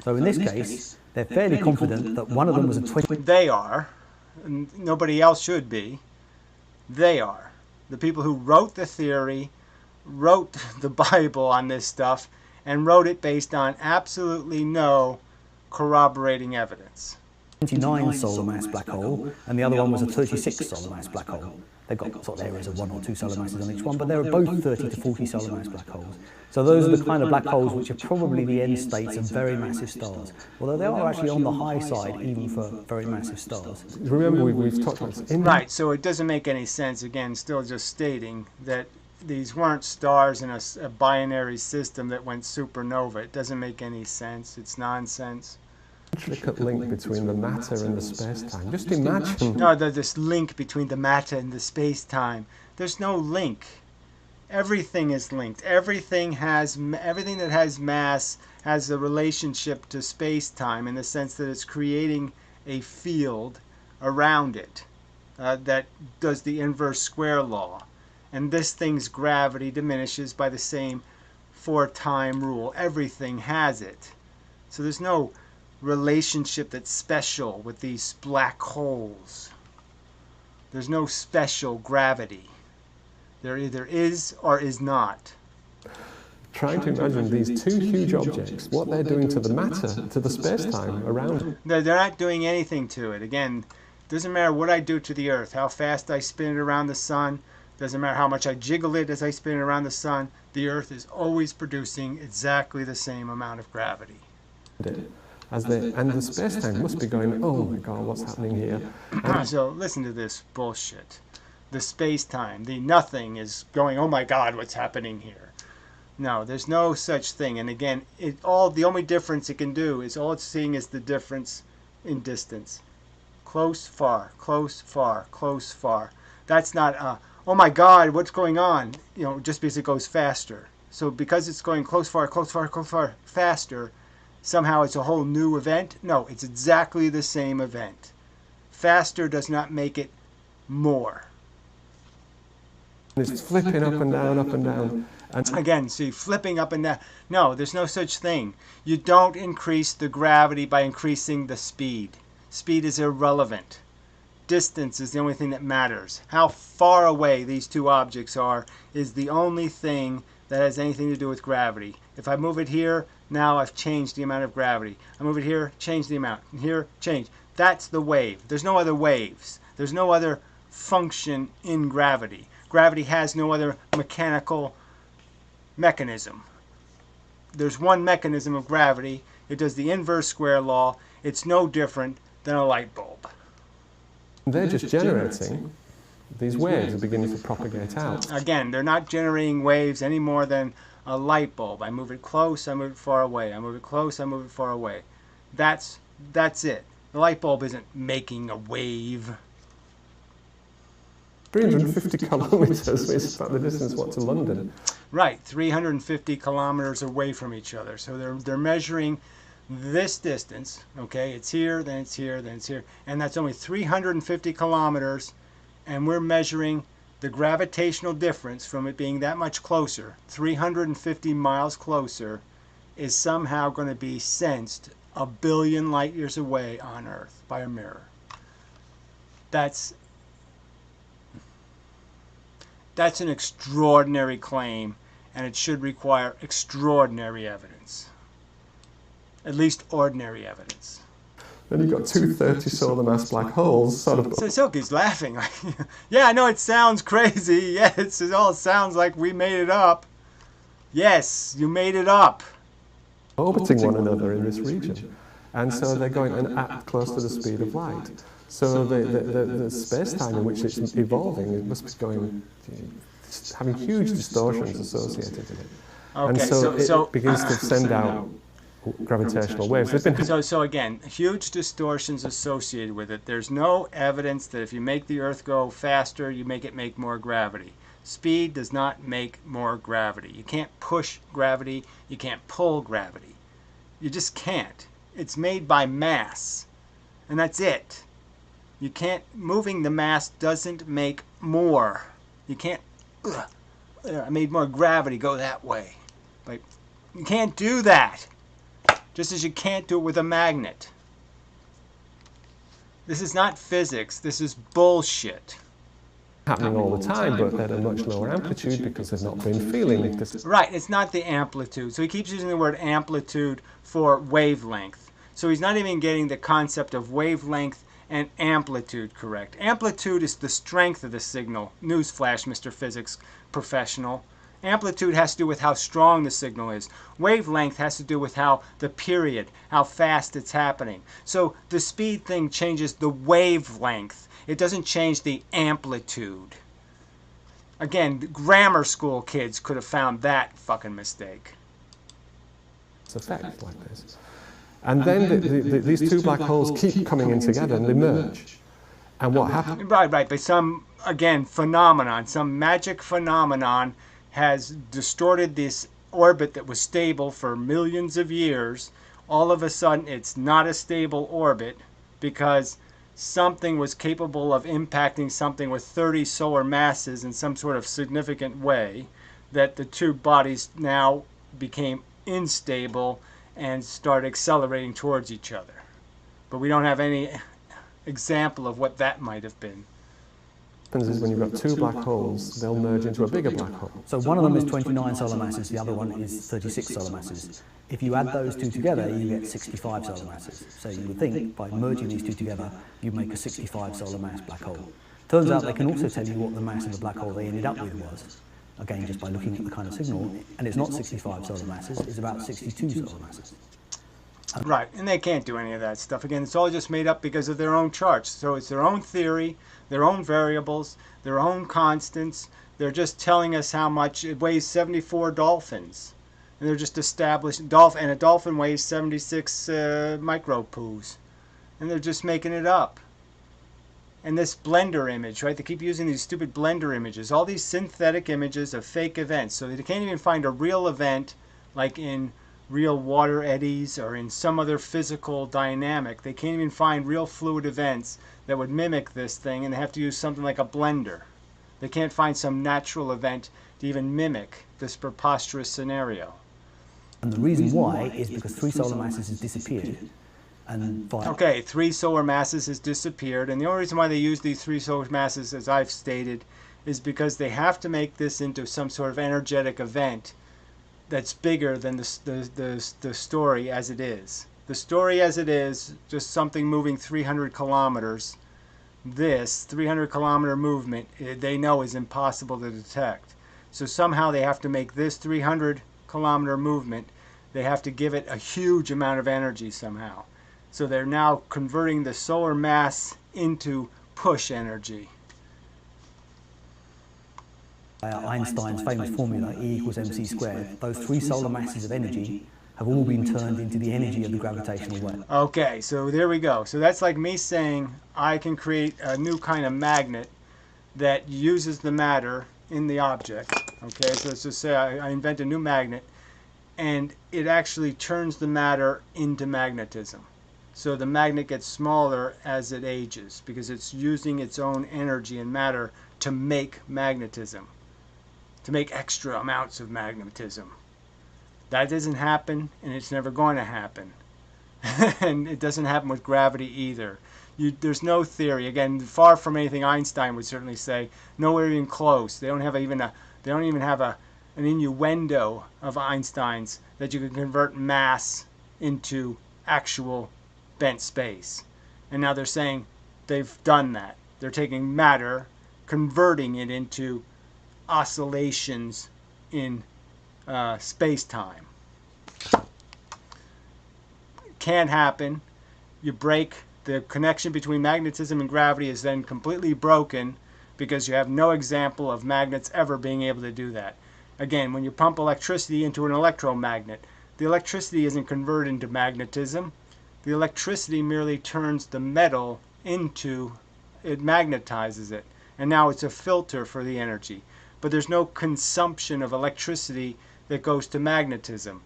So in this case, they're fairly confident that one of them was a 20... They are. Nobody else should be. They are. The people who wrote the theory, wrote the Bible on this stuff, and wrote it based on absolutely no corroborating evidence. 29 solar mass black hole, and the other one was a 36 solar mass black hole. They've got sort of areas of 1 or 2 solar masses on each one, but they're both 30 to 40 solar mass black holes. So those are the kind of black holes which are probably the end states of very massive stars, although they are actually on the high side even for very massive stars. Remember, we've talked about this. Right, so it doesn't make any sense, again, still just stating that these weren't stars in a binary system that went supernova. It doesn't make any sense. It's nonsense. Intricate link between the matter and the space-time. Just imagine. No, this link between the matter and the space-time. There's no link. Everything is linked. Everything that has mass has a relationship to space-time in the sense that it's creating a field around it that does the inverse square law. And this thing's gravity diminishes by the same 4-time rule. Everything has it. So there's no relationship that's special with these black holes. There's no special gravity. There either is or is not. Trying to imagine these 2 huge objects, what they're doing to the matter, to the space-time around it. They're not doing anything to it. Again, doesn't matter what I do to the Earth, how fast I spin it around the sun, doesn't matter how much I jiggle it as I spin it around the sun, the Earth is always producing exactly the same amount of gravity. And the space-time must be going, oh my God, what's happening here? So listen to this bullshit. The space-time, the nothing is going, oh my God, what's happening here? No, there's no such thing. And again, the only difference it can do is all it's seeing is the difference in distance. Close, far, close, far, close, far. That's not, oh my God, what's going on? Just because it goes faster. So because it's going close, far, close, far, close, far, faster, somehow it's a whole new event? No, it's exactly the same event. Faster does not make it more. And it's flipping up and down, up and down. And Again, see, flipping up and down. No, there's no such thing. You don't increase the gravity by increasing the speed. Speed is irrelevant. Distance is the only thing that matters. How far away these two objects are is the only thing that has anything to do with gravity. If I move it here, now I've changed the amount of gravity. I move it here, change the amount. And here, change. That's the wave. There's no other waves. There's no other function in gravity. Gravity has no other mechanical mechanism. There's one mechanism of gravity. It does the inverse square law. It's no different than a light bulb. they're just generating these waves are beginning to propagate out. Again, they're not generating waves any more than a light bulb. I move it close, I move it far away. I move it close, I move it far away. That's it. The light bulb isn't making a wave. 350 kilometres is about the distance, what, to London? Right, 350 kilometers away from each other. So they're measuring this distance, okay? It's here, then it's here, then it's here. And that's only 350 kilometers, and we're measuring the gravitational difference from it being that much closer, 350 miles closer, is somehow going to be sensed a billion light years away on Earth by a mirror. That's an extraordinary claim, and it should require extraordinary evidence. At least ordinary evidence. Then you've got 230 solar mass black holes sort of So Silky's laughing. Yeah, I know it sounds crazy. Yes, it all sounds like we made it up. Yes, you made it up. orbiting one another in this region. And so they're going at close to the speed of light. So the space-time in which it's evolving, it must be going, having huge distortions associated with it. And Okay, so it begins to send out gravitational waves. So again, huge distortions associated with it. There's no evidence that if you make the Earth go faster, you make it make more gravity. Speed does not make more gravity. You can't push gravity. You can't pull gravity. You just can't. It's made by mass, and that's it. You can't. Moving the mass doesn't make more. You can't. I made more gravity. Go that way. Like, you can't do that. Just as you can't do it with a magnet. This is not physics. This is bullshit. Happening all the time, but at a much lower amplitude because they've not been feeling this. Right, it's not the amplitude. So he keeps using the word amplitude for wavelength. So he's not even getting the concept of wavelength and amplitude correct. Amplitude is the strength of the signal. Newsflash, Mr. Physics professional. Amplitude has to do with how strong the signal is. Wavelength has to do with how the period, how fast it's happening. So the speed thing changes the wavelength. It doesn't change the amplitude. Again, grammar school kids could have found that fucking mistake. Effect like this. And then these two black holes keep coming in together and they merge. And what happens? Right, but some, again, phenomenon, some magic phenomenon has distorted this orbit that was stable for millions of years. All of a sudden, it's not a stable orbit because something was capable of impacting something with 30 solar masses in some sort of significant way, that the two bodies now became unstable and start accelerating towards each other. But we don't have any example of what that might have been. What happens is when you've got two black holes, they'll merge into a bigger black hole. So one of them is 29 solar masses, the other one is 36 solar masses. If you add those two together, you get 65 solar masses. So you would think by merging these two together, you make a 65 solar mass black hole. Turns out they can also tell you what the mass of the black hole they ended up with was. Again, just by looking at the kind of signal, and it's not 65 solar masses, it's about 62 solar masses. Right, and they can't do any of that stuff. Again, it's all just made up because of their own charts. So it's their own theory, their own variables, their own constants. They're just telling us how much it weighs 74 dolphins. And they're just established, and a dolphin weighs 76 micropoos. And they're just making it up. And this blender image, right? They keep using these stupid blender images. All these synthetic images of fake events. So they can't even find a real event like in real water eddies or in some other physical dynamic. They can't even find real fluid events that would mimic this thing, and they have to use something like a blender. They can't find some natural event to even mimic this preposterous scenario. And the reason why is because 3 solar masses has disappeared. And okay, 3 solar masses has disappeared, and the only reason why they use these 3 solar masses, as I've stated, is because they have to make this into some sort of energetic event that's bigger than the story as it is. The story as it is, just something moving 300 kilometers, this 300-kilometer movement, they know is impossible to detect. So somehow they have to make this 300-kilometer movement, they have to give it a huge amount of energy somehow. So they're now converting the solar mass into push energy. Einstein's famous formula, E equals mc squared, those 3 solar masses of energy have all been turned into the energy of the gravitational wave. Okay, so there we go. So that's like me saying I can create a new kind of magnet that uses the matter in the object. Okay, so let's just say I invent a new magnet, and it actually turns the matter into magnetism. So the magnet gets smaller as it ages because it's using its own energy and matter to make magnetism, to make extra amounts of magnetism. That doesn't happen, and it's never going to happen. And it doesn't happen with gravity either. There's no theory. Again, far from anything Einstein would certainly say. Nowhere even close. They don't even have an innuendo of Einstein's that you can convert mass into actual bent space. And now they're saying they've done that. They're taking matter, converting it into oscillations in space-time. Can't happen. You break the connection between magnetism and gravity is then completely broken because you have no example of magnets ever being able to do that. Again, when you pump electricity into an electromagnet, the electricity isn't converted into magnetism. The electricity merely turns the metal into, it magnetizes it, and now it's a filter for the energy. But there's no consumption of electricity that goes to magnetism.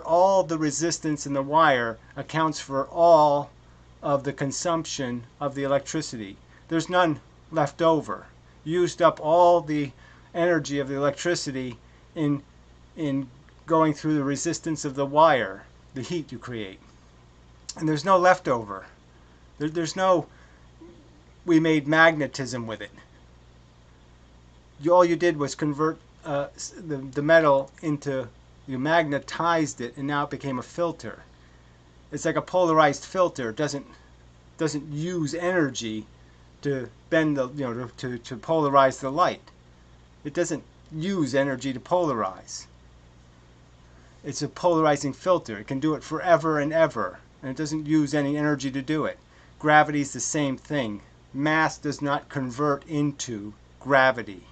All the resistance in the wire accounts for all of the consumption of the electricity. There's none left over. You used up all the energy of the electricity in going through the resistance of the wire, the heat you create. And there's no leftover. There's no, we made magnetism with it. All you did was convert the metal into, you magnetized it, and now it became a filter. It's like a polarized filter. It doesn't use energy to bend the, to polarize the light. It doesn't use energy to polarize. It's a polarizing filter. It can do it forever and ever, and it doesn't use any energy to do it. Gravity is the same thing. Mass does not convert into gravity.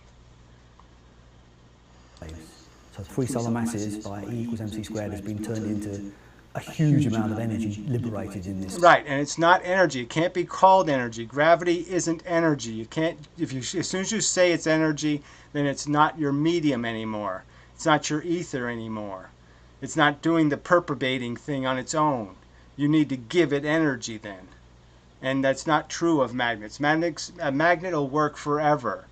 So 3 solar masses by E equals mc squared has been turned into a huge amount of energy liberated in this. Right, and it's not energy. It can't be called energy. Gravity isn't energy. You can't, as soon as you say it's energy, then it's not your medium anymore. It's not your ether anymore. It's not doing the perturbating thing on its own. You need to give it energy then. And that's not true of magnets. A magnet will work forever.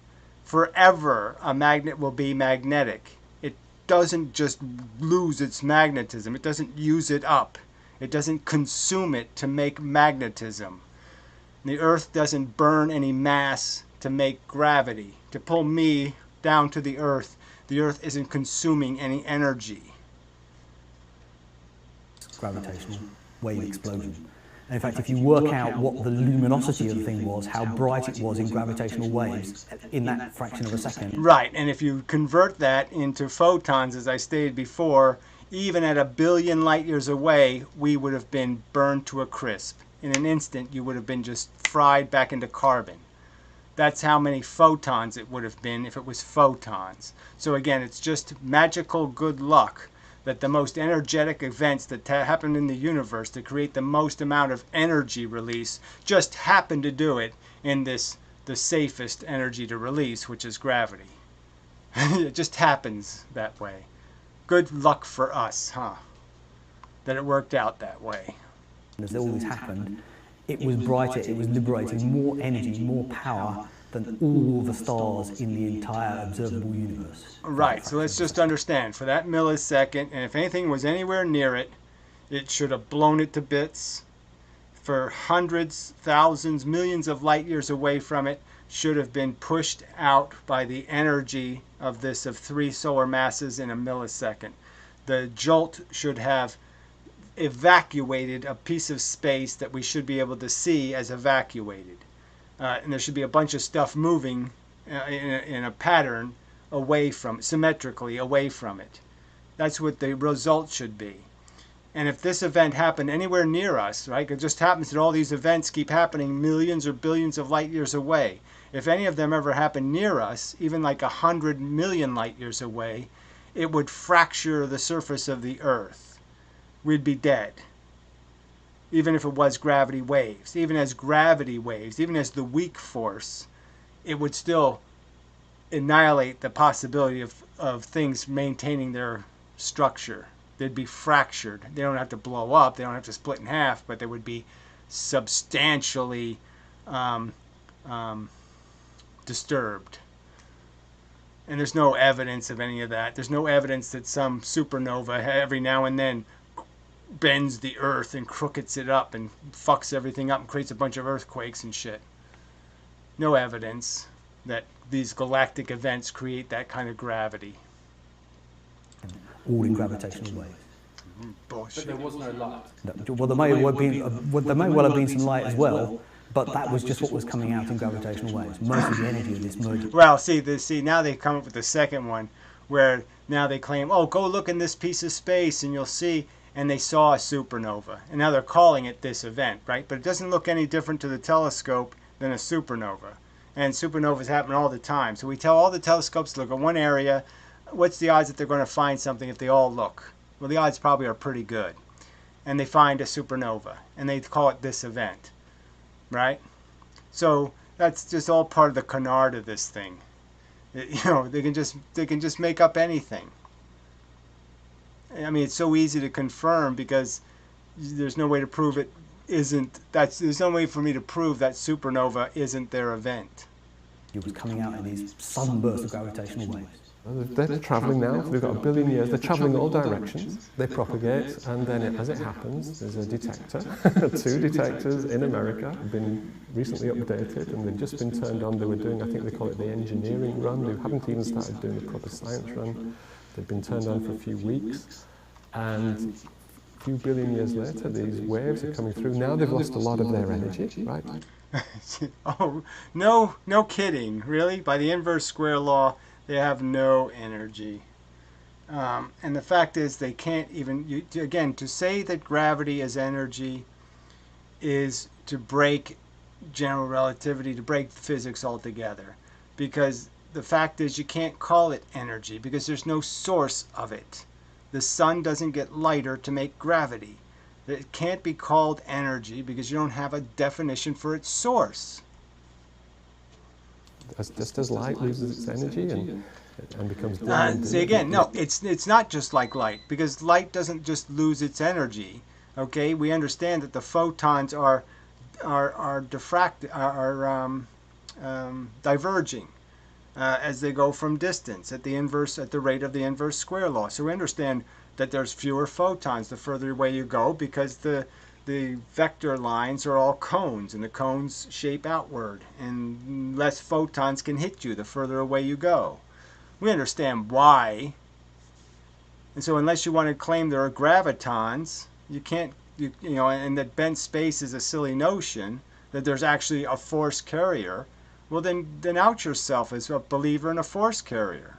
Forever, a magnet will be magnetic. It doesn't just lose its magnetism. It doesn't use it up. It doesn't consume it to make magnetism. The Earth doesn't burn any mass to make gravity. To pull me down to the Earth isn't consuming any energy. Gravitational wave explosion. And in fact, if you work out what the luminosity of the thing was, how bright it was in gravitational waves in that fraction of a second. Right, and if you convert that into photons, as I stated before, even at 1 billion light years away, we would have been burned to a crisp. In an instant, you would have been just fried back into carbon. That's how many photons it would have been if it was photons. So again, it's just magical good luck that the most energetic events that happen in the universe to create the most amount of energy release just happen to do it in the safest energy to release, which is gravity. It just happens that way. Good luck for us, huh? That it worked out that way. As all this happened, it was brighter, it was liberating more energy, more power than all the stars in the entire observable universe. Right, so let's just understand, for that millisecond, and if anything was anywhere near it, it should have blown it to bits. For hundreds, thousands, millions of light years away from it, should have been pushed out by the energy of 3 solar masses in a millisecond. The jolt should have evacuated a piece of space that we should be able to see as evacuated. And there should be a bunch of stuff moving in a pattern symmetrically away from it. That's what the result should be. And if this event happened anywhere near us, right, it just happens that all these events keep happening millions or billions of light years away. If any of them ever happened near us, even like 100 million light years away, it would fracture the surface of the Earth. We'd be dead. Even if it was gravity waves. Even as gravity waves, even as the weak force, it would still annihilate the possibility of things maintaining their structure. They'd be fractured. They don't have to blow up. They don't have to split in half, but they would be substantially disturbed. And there's no evidence of any of that. There's no evidence that some supernova every now and then bends the Earth and crookeds it up and fucks everything up and creates a bunch of earthquakes and shit. No evidence that these galactic events create that kind of gravity. All in gravitational waves. Bullshit. But there was no light. Well, there may well have been some light as well, but that was just what was coming out in gravitational waves. Most of the energy of this merging. Well, see, now they come up with the second one, where now they claim, oh, go look in this piece of space and you'll see, and they saw a supernova. And now they're calling it this event, right? But it doesn't look any different to the telescope than a supernova. And supernovas happen all the time. So we tell all the telescopes to look at one area. What's the odds that they're going to find something if they all look? Well, the odds probably are pretty good. And they find a supernova, and they call it this event, right? So that's just all part of the canard of this thing. You know, they can just make up anything. I mean, it's so easy to confirm because there's no way to prove it isn't. There's no way for me to prove that supernova isn't their event. It was coming out in these sunbursts of gravitational waves. They're travelling now, they've got 1 billion years, they're travelling all directions, they propagate, and then as it happens, there's a detector, 2 detectors in America, have been recently updated, and they've just been turned on. They were doing, I think they call it the engineering run, they haven't even started doing the proper science run. They've been turned on for a few weeks, and a few billion years later, these waves are coming through. Now they've lost a lot of their energy, right? Oh, no kidding, really? By the inverse square law, they have no energy. And the fact is they can't even, again, to say that gravity is energy is to break general relativity, to break physics altogether. Because the fact is you can't call it energy because there's no source of it. The sun doesn't get lighter to make gravity. It can't be called energy because you don't have a definition for its source. Just as light loses its energy and becomes dim. See again, no, it's not just like light because light doesn't just lose its energy. Okay, we understand that the photons are diverging as they go from distance at the rate of the inverse square law. So we understand that there's fewer photons the further away you go because the vector lines are all cones, and the cones shape outward, and less photons can hit you the further away you go. We understand why. And so unless you want to claim there are gravitons, you can't, you know, and that bent space is a silly notion, that there's actually a force carrier, well then out yourself as a believer in a force carrier.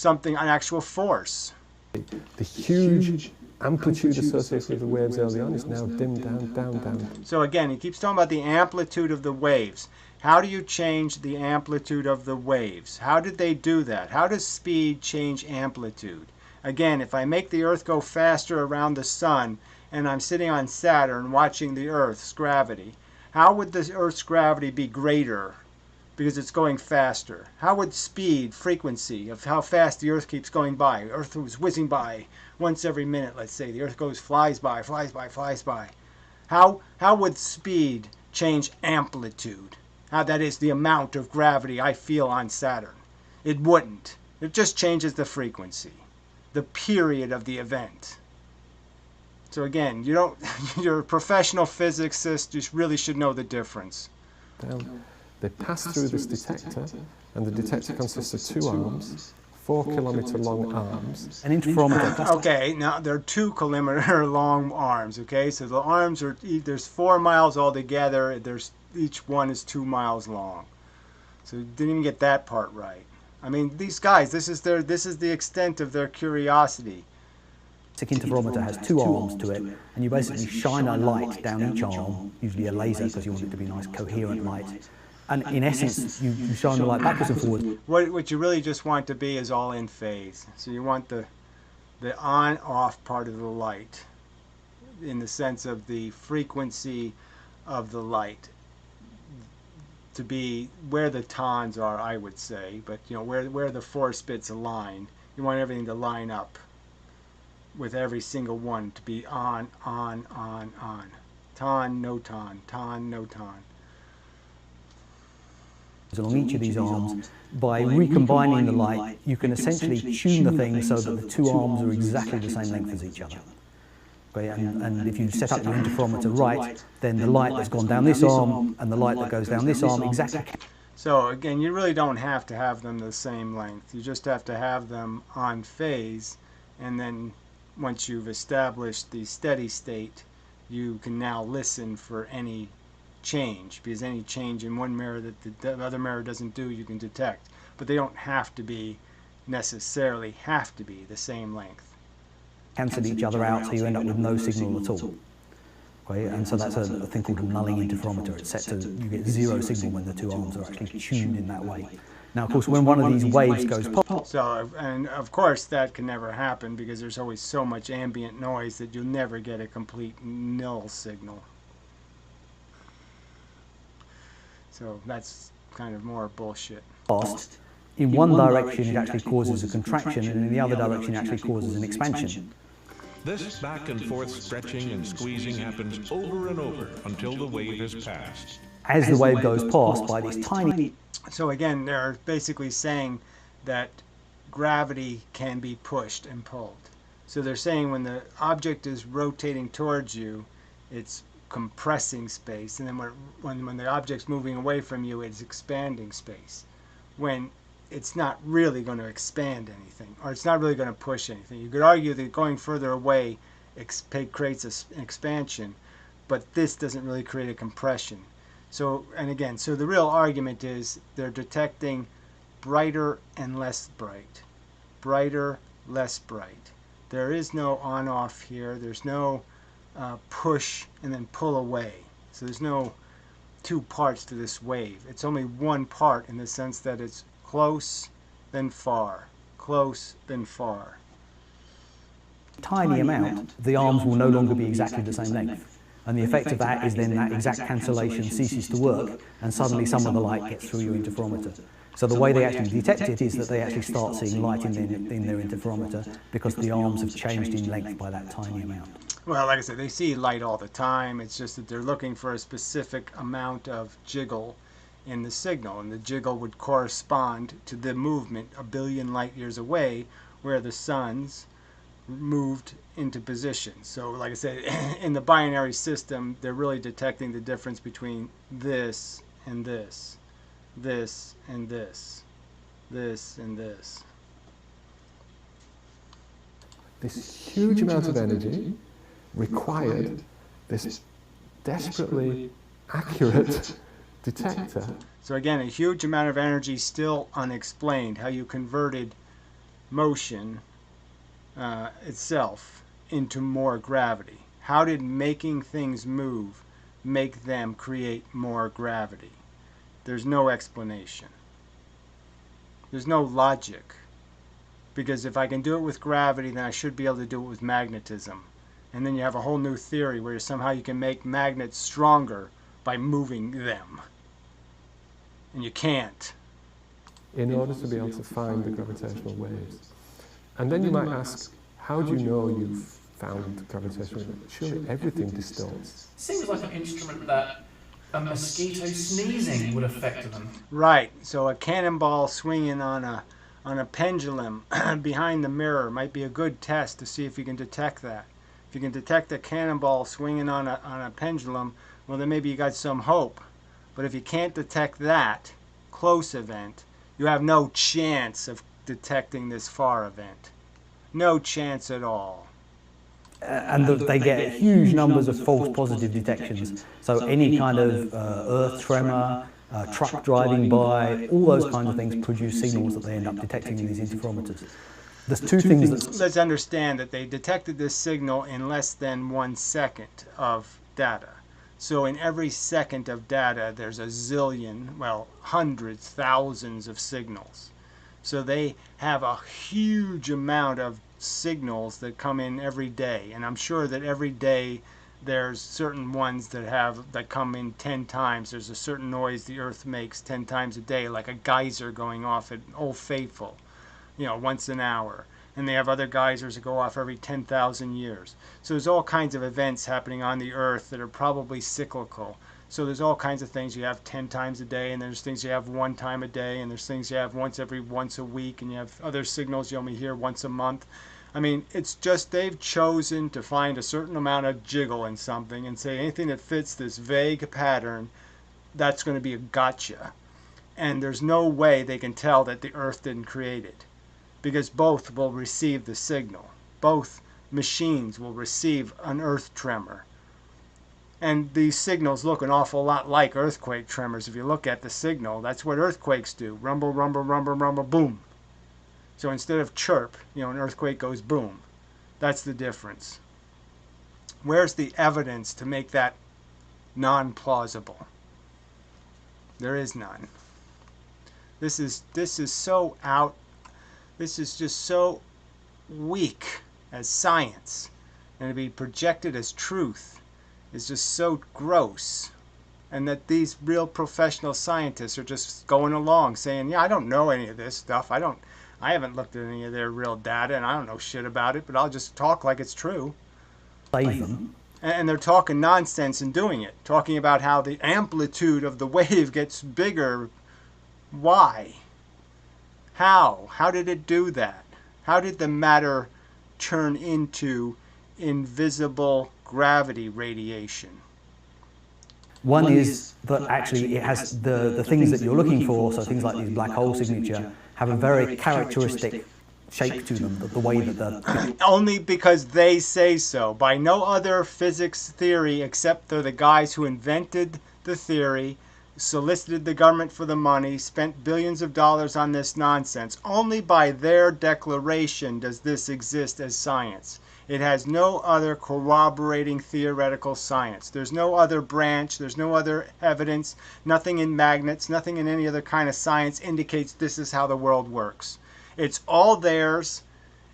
An actual force. The huge amplitude associated with the waves early on is now dimmed down. So again, he keeps talking about the amplitude of the waves. How do you change the amplitude of the waves? How did they do that? How does speed change amplitude? Again, if I make the Earth go faster around the sun and I'm sitting on Saturn watching the Earth's gravity, how would the Earth's gravity be greater because it's going faster? How would speed, frequency of how fast the Earth keeps going by? Earth was whizzing by once every minute, let's say. The Earth flies by. How would speed change amplitude? how that is the amount of gravity I feel on Saturn. It wouldn't. It just changes the frequency, the period of the event. So again, you don't, you're a professional physicist, you really should know the difference. They pass through this detector, and the detector consists of two arms, 4-kilometer long arms. An interferometer. Okay, now they're 2-kilometer long arms, okay? So the arms are, there's 4 miles altogether, each one is 2 miles long. So you didn't even get that part right. I mean, these guys, this is the extent of their curiosity. Interferometer has 2 arms to it, and you basically shine a light down each arm, usually a laser because you want it to be nice coherent light. And in essence, you shine the light backwards and forwards. What you really just want to be is all in phase. So you want the on-off part of the light, in the sense of the frequency of the light, to be where the tons are, I would say, but you know where the force bits align. You want everything to line up with every single one to be on. Ton, no ton, ton, no ton. Along each of these arms, by recombining the light, you can essentially tune the thing so that the 2 arms are exactly the same length as each other. Okay, and if you set up your interferometer right, then the light that's gone down this arm and the light that goes down this arm exactly. So again, you really don't have to have them the same length. You just have to have them on phase, and then once you've established the steady state, you can now listen for any change, because any change in one mirror that the other mirror doesn't do, you can detect. But they don't have to be, necessarily have to be the same length. Cancel each other out, so you end up with no signal at all. Okay, and so that's a thing called a nulling interferometer. It's set to, you get 0 signal when the 2 arms are actually tuned in that way. Now, of course, when one of these waves goes pop. So, and of course that can never happen because there's always so much ambient noise that you'll never get a complete nil signal. So that's kind of more bullshit. Fast. In one direction it actually causes a contraction, and in the other direction it actually causes an expansion. This back and forth stretching and squeezing happens over and over until the wave is passed. As the wave goes past by these tiny... So again, they're basically saying that gravity can be pushed and pulled. So they're saying when the object is rotating towards you, it's compressing space, and then when the object's moving away from you, it's expanding space. When it's not really going to expand anything, or it's not really going to push anything. You could argue that going further away creates an expansion, but this doesn't really create a compression. So, and again, so the real argument is they're detecting brighter and less bright. Brighter, less bright. There is no on-off here. There's no push and then pull away. So there's no 2 parts to this wave. It's only one part in the sense that it's close, then far. Close, then far. Tiny amount, the arms will no longer be exactly the same length. And the effect of that is then that exact cancellation ceases to work, and suddenly some of the light gets through your interferometer. So the way they actually detect it is that they actually start seeing light in their interferometer because the arms have changed in length by that tiny amount. Well, like I said, they see light all the time. It's just that they're looking for a specific amount of jiggle in the signal, and the jiggle would correspond to the movement 1 billion light years away where the suns moved into position. So like I said, in the binary system, they're really detecting the difference between this and this, this and this, this and this. This huge amount of energy required this desperately accurate detector. So again, a huge amount of energy still unexplained. How you converted motion itself into more gravity. How did making things move make them create more gravity? There's no explanation. There's no logic. Because if I can do it with gravity, then I should be able to do it with magnetism. And then you have a whole new theory where somehow you can make magnets stronger by moving them. And you can't. In order to be able to find the gravitational waves. And then you might ask, how do you know you've found gravitational waves? Surely everything distorts. Seems like an instrument that a mosquito sneezing would affect them. Right. So a cannonball swinging on a pendulum behind the mirror might be a good test to see if you can detect that. If you can detect a cannonball swinging on a pendulum, well, then maybe you got some hope. But if you can't detect that close event, you have no chance of detecting this far event. No chance at all. They get huge numbers of false positive detections. So any kind of earth tremor, truck driving by, all those kinds of things produce signals that they end up detecting in these interferometers. There's two things that... Let's understand that they detected this signal in less than 1 second of data. So in every second of data, there's a zillion, well, hundreds, thousands of signals. So they have a huge amount of signals that come in every day, and I'm sure that every day there's certain ones that come in 10 times. There's a certain noise the earth makes 10 times a day, like a geyser going off at Old Faithful, once an hour. And they have other geysers that go off every 10,000 years. So there's all kinds of events happening on the earth that are probably cyclical. So there's all kinds of things you have 10 times a day, and there's things you have 1 time a day, and there's things you have once a week, and you have other signals you only hear once a month. I mean, it's just they've chosen to find a certain amount of jiggle in something and say anything that fits this vague pattern, that's going to be a gotcha. And there's no way they can tell that the earth didn't create it, because both will receive the signal. Both machines will receive an earth tremor. And these signals look an awful lot like earthquake tremors. If you look at the signal, that's what earthquakes do. Rumble, rumble, rumble, rumble, boom. So instead of chirp, an earthquake goes boom. That's the difference. Where's the evidence to make that non-plausible? There is none. This is so out. This is just so weak as science, and to be projected as truth is just so gross. And that these real professional scientists are just going along saying, yeah, I don't know any of this stuff. I haven't looked at any of their real data, and I don't know shit about it, but I'll just talk like it's true. Save them. And they're talking nonsense and doing it, talking about how the amplitude of the wave gets bigger. Why? How? How did it do that? How did the matter turn into invisible gravity radiation? One is that actually it has the things that you're looking for, so things like these black hole signature, have a very characteristic shape to them, the way that they're... Only because they say so. By no other physics theory except for the guys who invented the theory, solicited the government for the money, spent billions of dollars on this nonsense. Only by their declaration does this exist as science. It has no other corroborating theoretical science. There's no other branch, there's no other evidence, nothing in magnets, nothing in any other kind of science indicates this is how the world works. It's all theirs,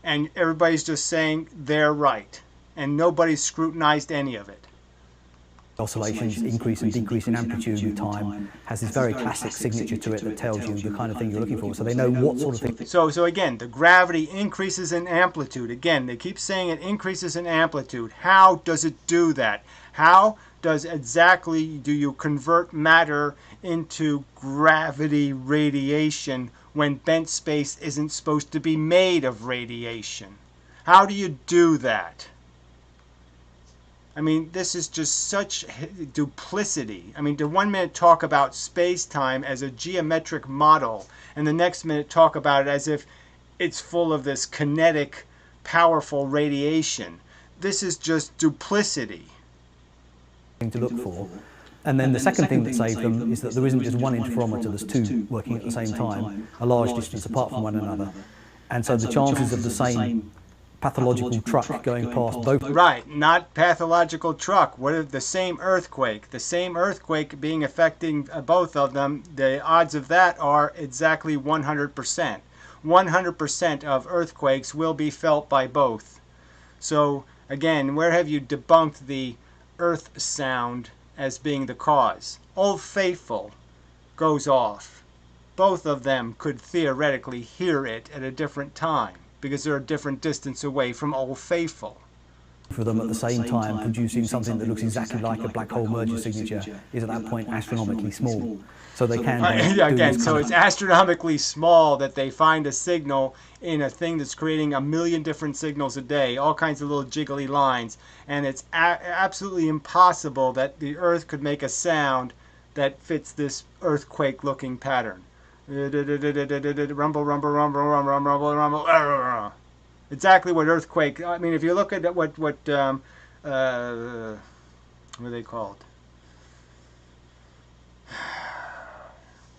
and everybody's just saying they're right, and nobody's scrutinized any of it. Oscillations increase and decrease in amplitude with time, has this very classic signature to it that tells you the kind of thing you're looking for, so they know what sort of thing. So again, the gravity increases in amplitude. Again, they keep saying it increases in amplitude. How does it do that? How does exactly do you convert matter into gravity radiation when bent space isn't supposed to be made of radiation? How do you do that? I mean, this is just such duplicity. I mean, to 1 minute talk about space-time as a geometric model, and the next minute talk about it as if it's full of this kinetic, powerful radiation. This is just duplicity. To look for. And then the second thing that saved them is that there isn't just one interferometer, there's two working at the same time, a large distance apart from one another. And so the chances of the same pathological truck going past both... Right, not pathological truck. What if the same earthquake? The same earthquake being affecting both of them, the odds of that are exactly 100%. 100% of earthquakes will be felt by both. So, again, where have you debunked the earth sound as being the cause? Old Faithful goes off. Both of them could theoretically hear it at a different time, because they're a different distance away from Old Faithful. for them at the same time producing something that looks exactly like a black hole merger signature is at that point astronomically small. So they can again, so it's astronomically small that they find a signal in a thing that's creating a million different signals a day, all kinds of little jiggly lines, and it's absolutely impossible that the Earth could make a sound that fits this earthquake-looking pattern. Rumble, rumble, rumble, rumble, rumble, rumble, rumble. Exactly what earthquake. I mean, if you look at what are they called?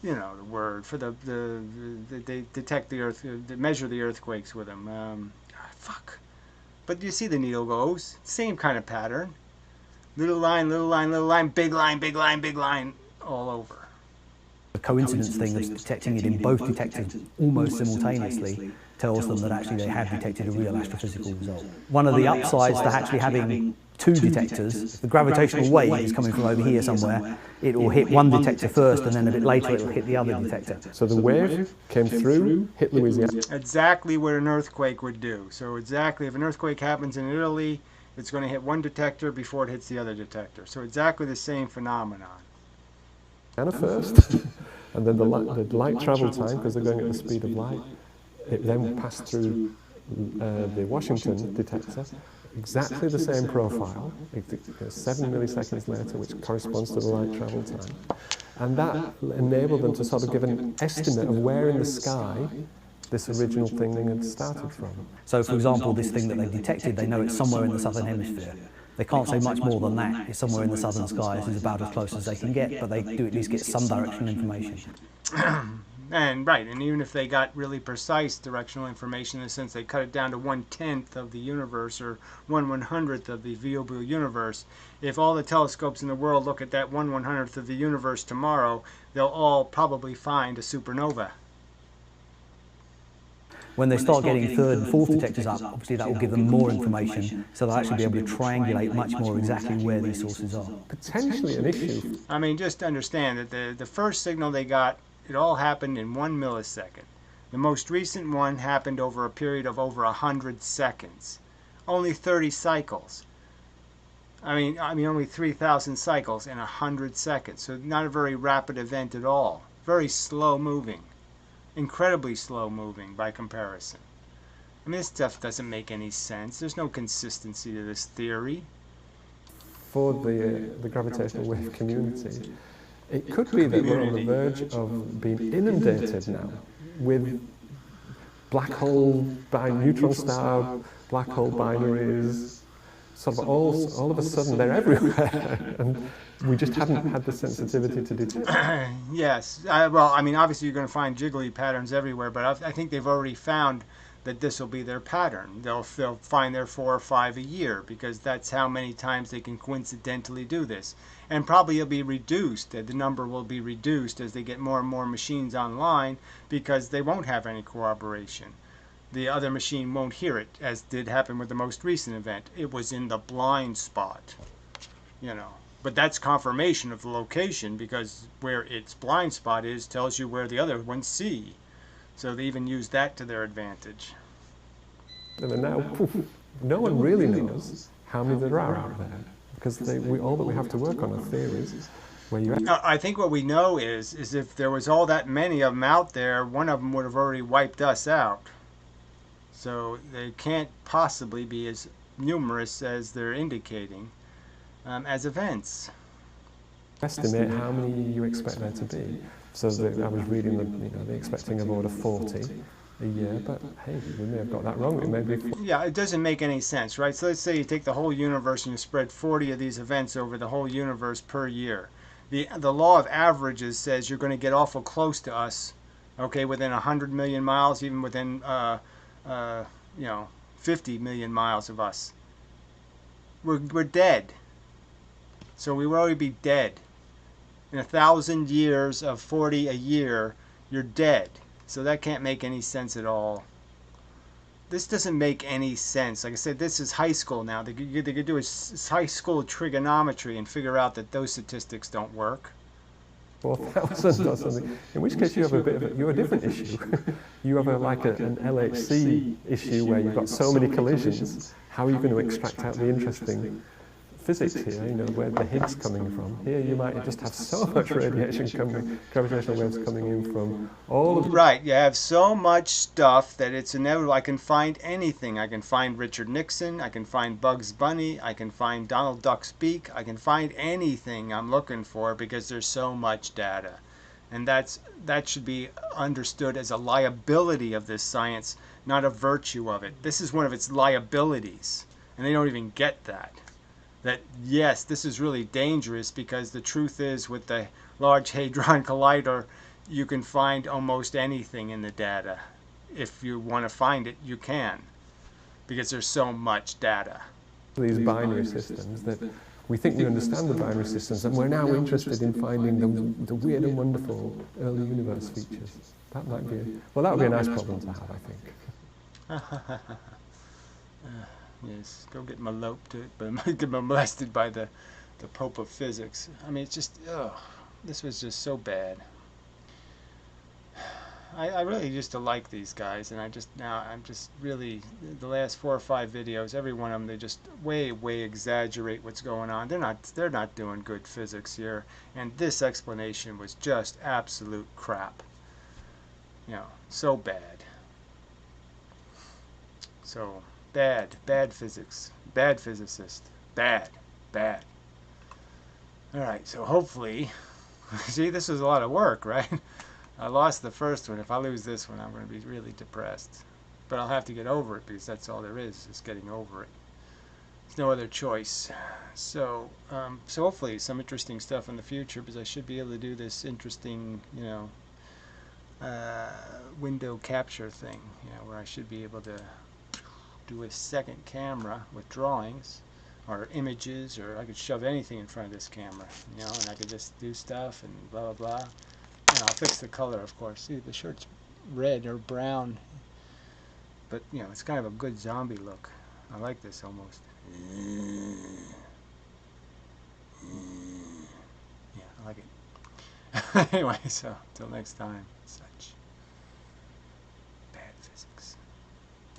You know the word for they detect the earth, they measure the earthquakes with them. Fuck. But you see the needle goes. Same kind of pattern. Little line, little line, little line, big line, big line, big line, all over. The coincidence thing of detecting it in both detectors almost simultaneously tells them that actually they have detected a real astrophysical result. One of the upsides to actually having two detectors, if the gravitational wave is coming from over here somewhere, it will hit one detector first and then a bit later it will hit the other detector. So the wave came through, hit Louisiana. Exactly what an earthquake would do. So exactly, if an earthquake happens in Italy, it's going to hit one detector before it hits the other detector. So exactly the same phenomenon. First, and then the light travel time, because they're going at the speed of light, it then passed through the Washington detector, exactly the same profile, 7 milliseconds later, which corresponds to the light travel time. And that enabled them to sort of give an estimate of where in the sky this original thing had started from. So, for example, this thing that they detected, they know it's somewhere in the southern hemisphere. They can't say much more than that. It's somewhere in the southern skies is about as close as they can get, but they do at least get some directional information. And right, and even if they got really precise directional information, in the sense they cut it down to 1/10 of the universe or 1/100th of the viewable universe, if all the telescopes in the world look at that 1/100th of the universe tomorrow, they'll all probably find a supernova. When they start getting third and fourth detectors up, obviously that will give them more information, so they'll actually be able to triangulate much more exactly where these sources are. Potentially an issue. I mean, just understand that the first signal they got, it all happened in 1 millisecond. The most recent one happened over a period of over 100 seconds. Only 30 cycles. I mean only 3,000 cycles in 100 seconds. So not a very rapid event at all. Very slow moving. Incredibly slow moving by comparison. I mean, this stuff doesn't make any sense. There's no consistency to this theory. For the gravitational wave community, it could be that we're on the verge of being inundated now with black hole, neutron star, black hole binaries. Sort of all of a sudden they're everywhere, and we just haven't had the sensitivity to detect. Yes. Well, I mean, obviously you're going to find jiggly patterns everywhere, but I think they've already found that this will be their pattern. They'll find their 4 or 5 a year, because that's how many times they can coincidentally do this. And probably it'll be reduced. The number will be reduced as they get more and more machines online, because they won't have any corroboration. The other machine won't hear it, as did happen with the most recent event. It was in the blind spot, you know. But that's confirmation of the location, because where its blind spot is tells you where the other ones see. So they even use that to their advantage. And now, no one really knows how many there are out there, because all that we have to work on are theories. Where you I think what we know is if there was all that many of them out there, one of them would have already wiped us out. So they can't possibly be as numerous as they're indicating as events. Estimate how many you expect there to be. So I was reading they're expecting about order 40 a year, but hey, we may have got that wrong. It may be. Yeah, it doesn't make any sense, right? So let's say you take the whole universe and you spread 40 of these events over the whole universe per year. The law of averages says you're going to get awful close to us, okay, within 100 million miles, even within 50 million miles of us. We're dead. So we will already be dead. In 1,000 years of 40 a year, you're dead. So that can't make any sense at all. This doesn't make any sense. Like I said, this is high school now. They could do high school trigonometry and figure out that those statistics don't work. 4,000 or something. In which case you have a different issue. You have an LHC issue where you've got so many collisions. how are you going to extract out the interesting physics here, you know, where the Higgs coming from? Here you might just have so much radiation coming, gravitational waves coming in from all of the... Right, you have so much stuff that it's inevitable. I can find anything. I can find Richard Nixon, I can find Bugs Bunny, I can find Donald Duck's beak, I can find anything I'm looking for because there's so much data. And that should be understood as a liability of this science, not a virtue of it. This is one of its liabilities, and they don't even get that. That yes, this is really dangerous because the truth is with the Large Hadron Collider, you can find almost anything in the data. If you want to find it, you can, because there's so much data. These binary systems that we think we understand the binary systems, and we're now interested in finding the weird and wonderful early universe features. That might be well, that would be a nice problem to have, I think. Yes, go get get molested by the Pope of Physics. I mean, it's just, this was just so bad. I really used to like these guys, and I'm just really, the last 4 or 5 videos, every one of them, they just way exaggerate what's going on. They're not doing good physics here, and this explanation was just absolute crap. You know, so bad. So bad physics, bad physicist, bad. All right, so hopefully, see, this was a lot of work, right? I lost the first one. If I lose this one, I'm going to be really depressed. But I'll have to get over it because that's all there is getting over it. There's no other choice. So, so hopefully some interesting stuff in the future, because I should be able to do this interesting, you know, window capture thing, you know, where I should be able to do a second camera with drawings or images, or I could shove anything in front of this camera, you know, and I could just do stuff and blah, blah, blah. And I'll fix the color, of course. See, the shirt's red or brown, but you know, it's kind of a good zombie look. I like this almost. Yeah, I like it. Anyway, so till next time, such.